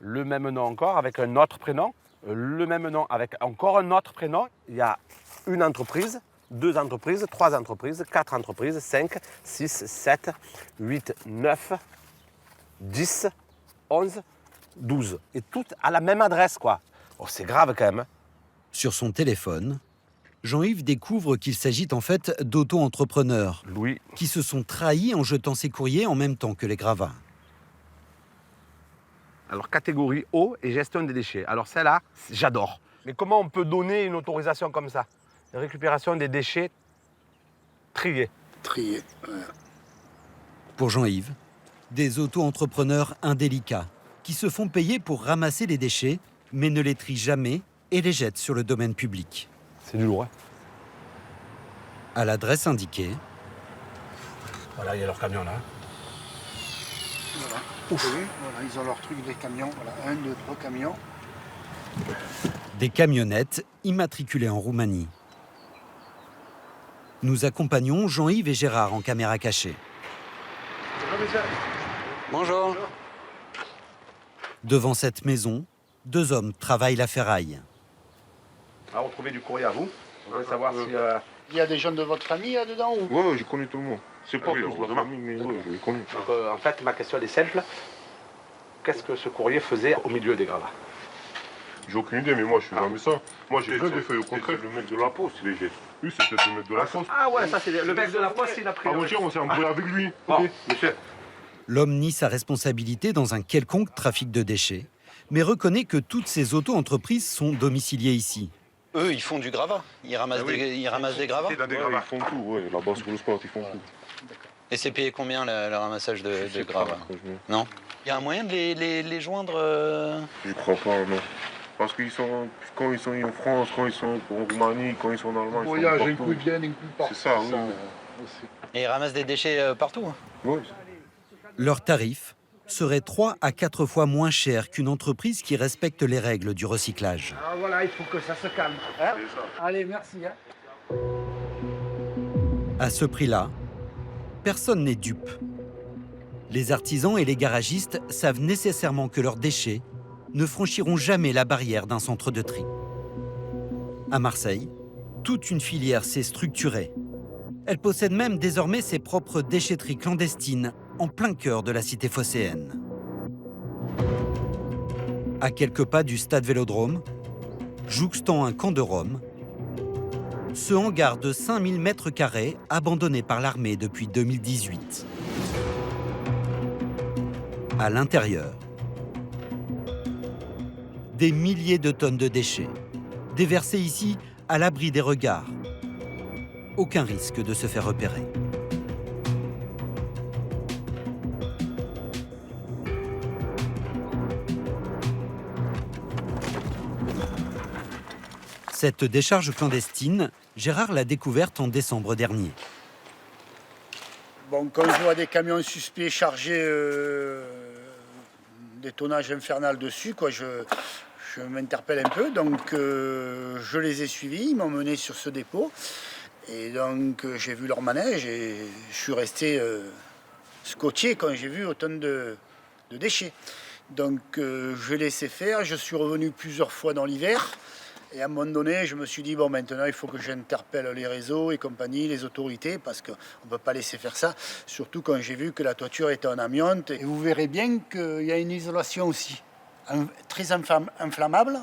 Le même nom encore avec un autre prénom. Le même nom avec encore un autre prénom. Il y a une entreprise, 2 entreprises, 3 entreprises, 4 entreprises, 5, 6, 7, 8, 9, 10, 11, 12. Et toutes à la même adresse, quoi. Oh, c'est grave quand même. Sur son téléphone, Jean-Yves découvre qu'il s'agit en fait d'auto-entrepreneurs qui se sont trahis en jetant ces courriers en même temps que les gravats. Alors, catégorie eau et gestion des déchets. Alors, celle-là, j'adore. Mais comment on peut donner une autorisation comme ça? Récupération des déchets triés. Triés, ouais. Pour Jean-Yves, des auto-entrepreneurs indélicats qui se font payer pour ramasser les déchets, mais ne les trient jamais et les jettent sur le domaine public. C'est du lourd, hein. À l'adresse indiquée. Voilà, il y a leur camion là. Voilà. Voilà, ils ont leur truc des camions. Voilà, 1, 2, 3 camions. Des camionnettes immatriculées en Roumanie. Nous accompagnons Jean-Yves et Gérard en caméra cachée. Bonjour. Devant cette maison, 2 hommes travaillent la ferraille. On va retrouver du courrier à vous. On voulait savoir si... Il y a des gens de votre famille là-dedans ou... Ouais, je connais tout le monde. C'est pas tous la famille, mais ouais, je les connais. Donc, en fait, ma question elle est simple. Qu'est-ce que ce courrier faisait au milieu des gravats? J'ai aucune idée, mais moi je suis jamais ça. Moi j'ai plein de feuilles au contraire. Le mec de la poste, il les jette. Lui, c'est peut-être le mec de la poste. Ah ouais, ça c'est le mec de la poste, il a pris... Avant-hier, on s'est embrouillé avec lui. Bon, Ok, monsieur. L'homme nie sa responsabilité dans un quelconque trafic de déchets, mais reconnaît que toutes ces auto-entreprises sont domiciliées ici. Eux, ils font du gravat. Ils ramassent, ils ramassent des gravats. Ils font tout, ouais. Là-bas sur le sport, ils font tout. Et c'est payé combien le ramassage de gravats? Non. Il y a un moyen de les joindre Je crois pas, non. Parce qu'ils sont, quand ils sont en France, quand ils sont en Roumanie, quand ils sont en Allemagne, voyage, un coup bien, un coup pas. C'est ça, oui. Et ils ramassent des déchets partout. Oui. Leur tarif serait 3 à 4 fois moins cher qu'une entreprise qui respecte les règles du recyclage. Ah voilà, il faut que ça se calme. Hein? Allez, merci. Hein? À ce prix-là, personne n'est dupe. Les artisans et les garagistes savent nécessairement que leurs déchets ne franchiront jamais la barrière d'un centre de tri. À Marseille, toute une filière s'est structurée. Elle possède même désormais ses propres déchetteries clandestines en plein cœur de la cité phocéenne. À quelques pas du stade Vélodrome, jouxtant un camp de Rome, ce hangar de 5000 m² abandonné par l'armée depuis 2018. À l'intérieur, des milliers de tonnes de déchets, déversés ici à l'abri des regards. Aucun risque de se faire repérer. Cette décharge clandestine, Gérard l'a découverte en décembre dernier. Bon, quand je vois des camions suspects chargés des tonnages infernal dessus, quoi, je m'interpelle un peu. Donc je les ai suivis, ils m'ont mené sur ce dépôt. Et donc j'ai vu leur manège et je suis resté scotché quand j'ai vu autant de déchets. Donc je laissais faire, je suis revenu plusieurs fois dans l'hiver. Et à un moment donné, je me suis dit, bon, maintenant, il faut que j'interpelle les réseaux et compagnie, les autorités, parce qu'on ne peut pas laisser faire ça, surtout quand j'ai vu que la toiture était en amiante. Et vous verrez bien qu'il y a une isolation aussi. très inflammable.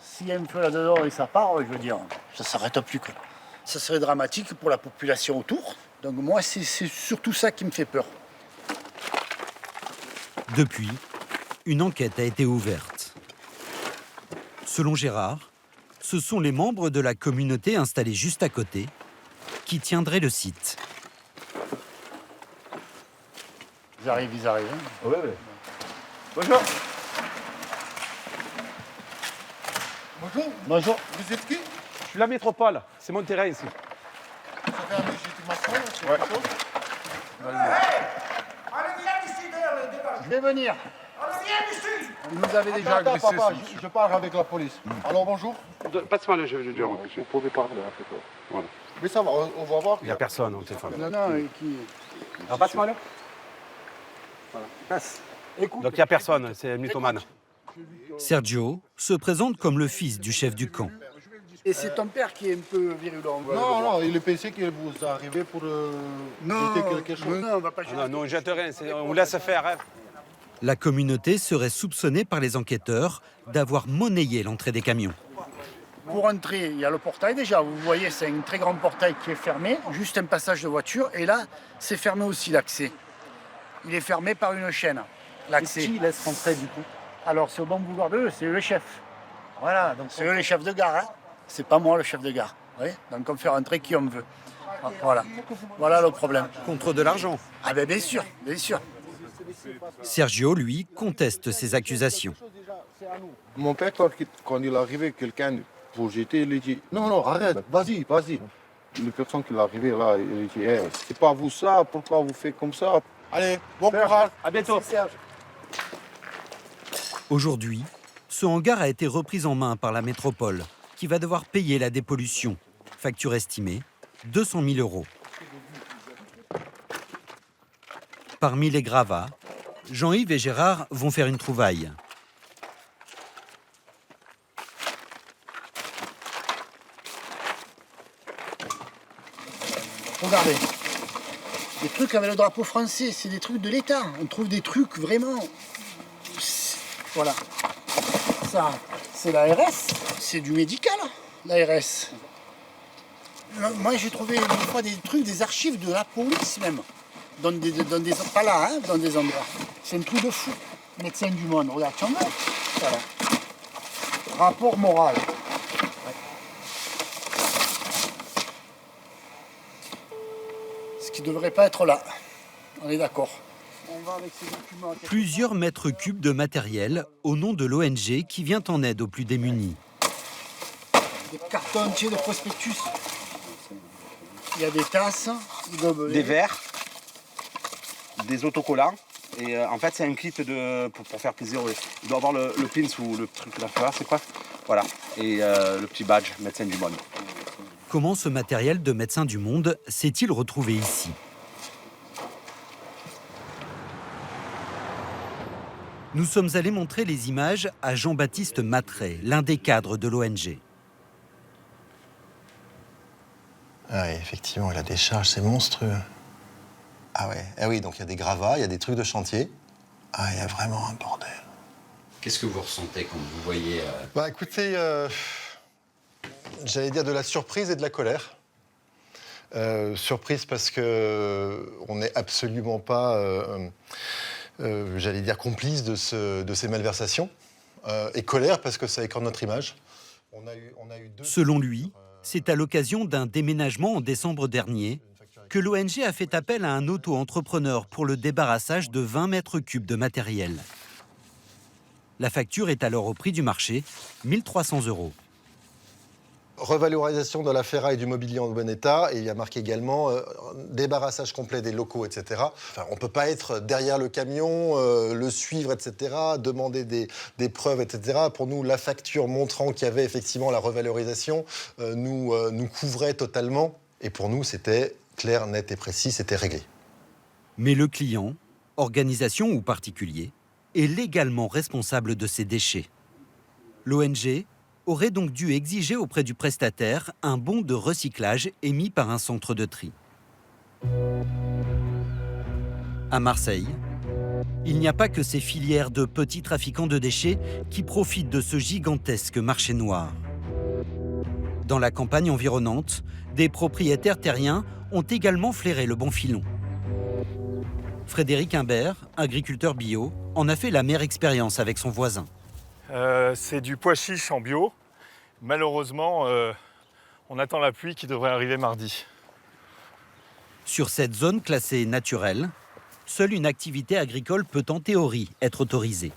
S'il y a un feu là-dedans et ça part, je veux dire, ça ne s'arrête plus, quoi. Ça serait dramatique pour la population autour. Donc moi, c'est surtout ça qui me fait peur. Depuis, une enquête a été ouverte. Selon Gérard, ce sont les membres de la communauté installés juste à côté qui tiendraient le site. Ils arrivent. Hein. Oui. Bonjour. Bonjour. Vous êtes qui? Je suis la métropole, c'est mon terrain ici. Vous avez un légitimation? Ouais. Je vais venir. Vous nous avez déjà Attends, agressé. papa, je parle avec la police. Alors bonjour. Passe-moi le jeu, vous pouvez parler. Voilà. Mais ça va, on va voir. Il n'y a personne au téléphone. Non, qui... Alors passe-moi le. Voilà. Passe. Écoute. Donc il n'y a personne, c'est mythomane. Sergio se présente comme le fils du chef du camp. Et c'est ton père qui est un peu virulent. Non, il pensait que vous arrivez pour jeter quelque chose. Non, on va pas jeter. Non, on jette rien, on vous laisse faire. Hein. La communauté serait soupçonnée par les enquêteurs d'avoir monnayé l'entrée des camions. Pour entrer, il y a le portail déjà. Vous voyez, c'est un très grand portail qui est fermé, juste un passage de voiture. Et là, c'est fermé aussi l'accès. Il est fermé par une chaîne, l'accès. Qui laisse rentrer du coup? Alors, c'est au bon vouloir d'eux, c'est eux les chefs. Voilà, donc c'est eux les chefs de gare. Hein. C'est pas moi le chef de gare. Vous voyez, donc on fait rentrer qui on veut. Voilà. Voilà le problème. Contre de l'argent. Ah ben bien sûr, bien sûr. Sergio, lui, conteste ces accusations. Mon père, quand il est arrivé, quelqu'un pour jeter, il a dit non, arrête, vas-y. La personne qui est arrivée là, il a dit hey, c'est pas vous ça, pourquoi vous faites comme ça? Allez, bon courage, à bientôt. Aujourd'hui, ce hangar a été repris en main par la métropole, qui va devoir payer la dépollution. Facture estimée 200 000 €. Parmi les gravats, Jean-Yves et Gérard vont faire une trouvaille. Regardez, des trucs avec le drapeau français, c'est des trucs de l'État. On trouve des trucs vraiment... Voilà. Ça, c'est l'ARS, c'est du médical, l'ARS. Moi, j'ai trouvé une fois des trucs, des archives de la police même. Dans des pas là, hein, dans des endroits. C'est un truc de fou. Médecin du monde, regarde, tu en vois. Voilà. Rapport moral. Ouais. Ce qui ne devrait pas être là. On est d'accord. On va avec ces documents. Plusieurs mètres cubes de matériel au nom de l'ONG qui vient en aide aux plus démunis. Des cartons entiers de prospectus. Il y a des tasses, des verres, des autocollants. Et en fait, c'est un kit pour faire plaisir. Il doit avoir le pins ou le truc de la fleur, c'est quoi? Voilà. Et le petit badge médecin du monde. Comment ce matériel de médecin du monde s'est-il retrouvé ici? Nous sommes allés montrer les images à Jean-Baptiste Mattret, l'un des cadres de l'ONG. Ah oui, effectivement, la décharge, c'est monstrueux. Ah ouais, ah oui, donc il y a des gravats, il y a des trucs de chantier. Ah, il y a vraiment un bordel. Qu'est-ce que vous ressentez quand vous voyez... Bah écoutez, j'allais dire de la surprise et de la colère. Surprise parce que on n'est absolument pas, j'allais dire, complice de ces malversations. Et colère parce que ça écorne notre image. On a eu deux... Selon lui, c'est à l'occasion d'un déménagement en décembre dernier que l'ONG a fait appel à un auto-entrepreneur pour le débarrassage de 20 mètres cubes de matériel. La facture est alors au prix du marché, 1 300 €. Revalorisation de la ferraille et du mobilier en bon état, et il y a marqué également débarrassage complet des locaux, etc. Enfin, on ne peut pas être derrière le camion, le suivre, etc., demander des preuves, etc. Pour nous, la facture montrant qu'il y avait effectivement la revalorisation nous couvrait totalement, et pour nous, c'était clair, net et précis, c'était réglé. Mais le client, organisation ou particulier, est légalement responsable de ces déchets. L'ONG aurait donc dû exiger auprès du prestataire un bon de recyclage émis par un centre de tri. À Marseille, Il n'y a pas que ces filières de petits trafiquants de déchets qui profitent de ce gigantesque marché noir. Dans la campagne environnante, des propriétaires terriens ont également flairé le bon filon. Frédéric Imbert, agriculteur bio, en a fait l'amère expérience avec son voisin. C'est du pois chiche en bio. Malheureusement, on attend la pluie qui devrait arriver mardi. Sur cette zone classée naturelle, seule une activité agricole peut en théorie être autorisée.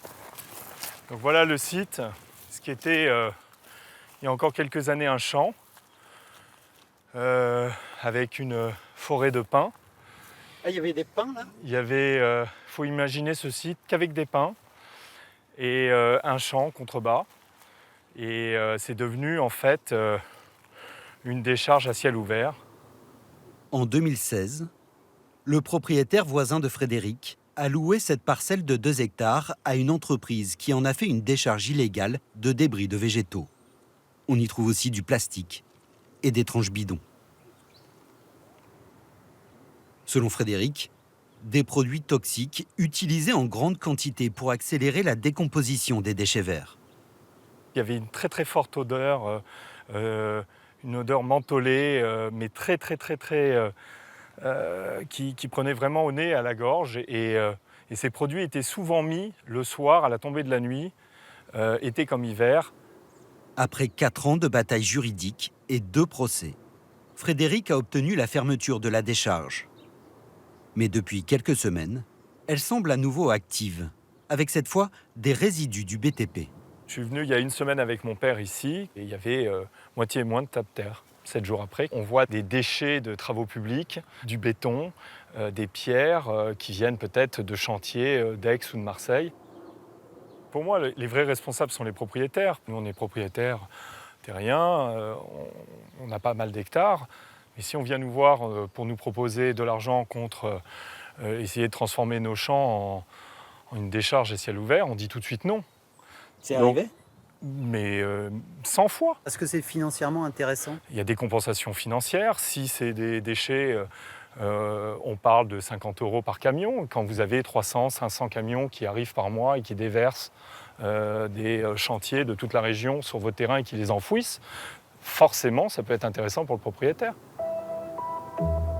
Donc voilà le site, ce qui était il y a encore quelques années un champ avec une forêt de pins. Ah, il y avait des pins là? Il y avait, faut imaginer ce site qu'avec des pins et un champ contrebas. Et c'est devenu en fait une décharge à ciel ouvert. En 2016, le propriétaire voisin de Frédéric a loué cette parcelle de 2 hectares à une entreprise qui en a fait une décharge illégale de débris de végétaux. On y trouve aussi du plastique et d'étranges bidons. Selon Frédéric, des produits toxiques utilisés en grande quantité pour accélérer la décomposition des déchets verts. Il y avait une très très forte odeur, une odeur mentholée, mais très qui prenait vraiment au nez, à la gorge. Et ces produits étaient souvent mis le soir, à la tombée de la nuit, été comme hiver. Après 4 ans de bataille juridique et 2 procès, Frédéric a obtenu la fermeture de la décharge. Mais depuis quelques semaines, elle semble à nouveau active, avec cette fois des résidus du BTP. Je suis venu il y a une semaine avec mon père ici, et il y avait moitié et moins de tas de terre. 7 jours après, on voit des déchets de travaux publics, du béton, des pierres qui viennent peut-être de chantiers d'Aix ou de Marseille. Pour moi, les vrais responsables sont les propriétaires. Nous, on est propriétaires terriens, on a pas mal d'hectares. Mais si on vient nous voir pour nous proposer de l'argent contre essayer de transformer nos champs en une décharge à ciel ouvert, on dit tout de suite non. C'est arrivé ? Mais 100 fois. Est-ce que c'est financièrement intéressant ? Il y a des compensations financières. Si c'est des déchets, on parle de 50 € par camion. Quand vous avez 300, 500 camions qui arrivent par mois et qui déversent des chantiers de toute la région sur vos terrains et qui les enfouissent, forcément, ça peut être intéressant pour le propriétaire.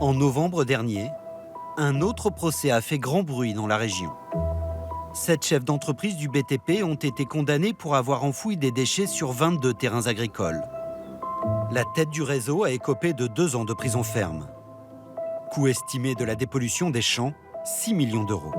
En novembre dernier, un autre procès a fait grand bruit dans la région. 7 chefs d'entreprise du BTP ont été condamnés pour avoir enfoui des déchets sur 22 terrains agricoles. La tête du réseau a écopé de 2 ans de prison ferme. Coût estimé de la dépollution des champs, 6 millions d'euros.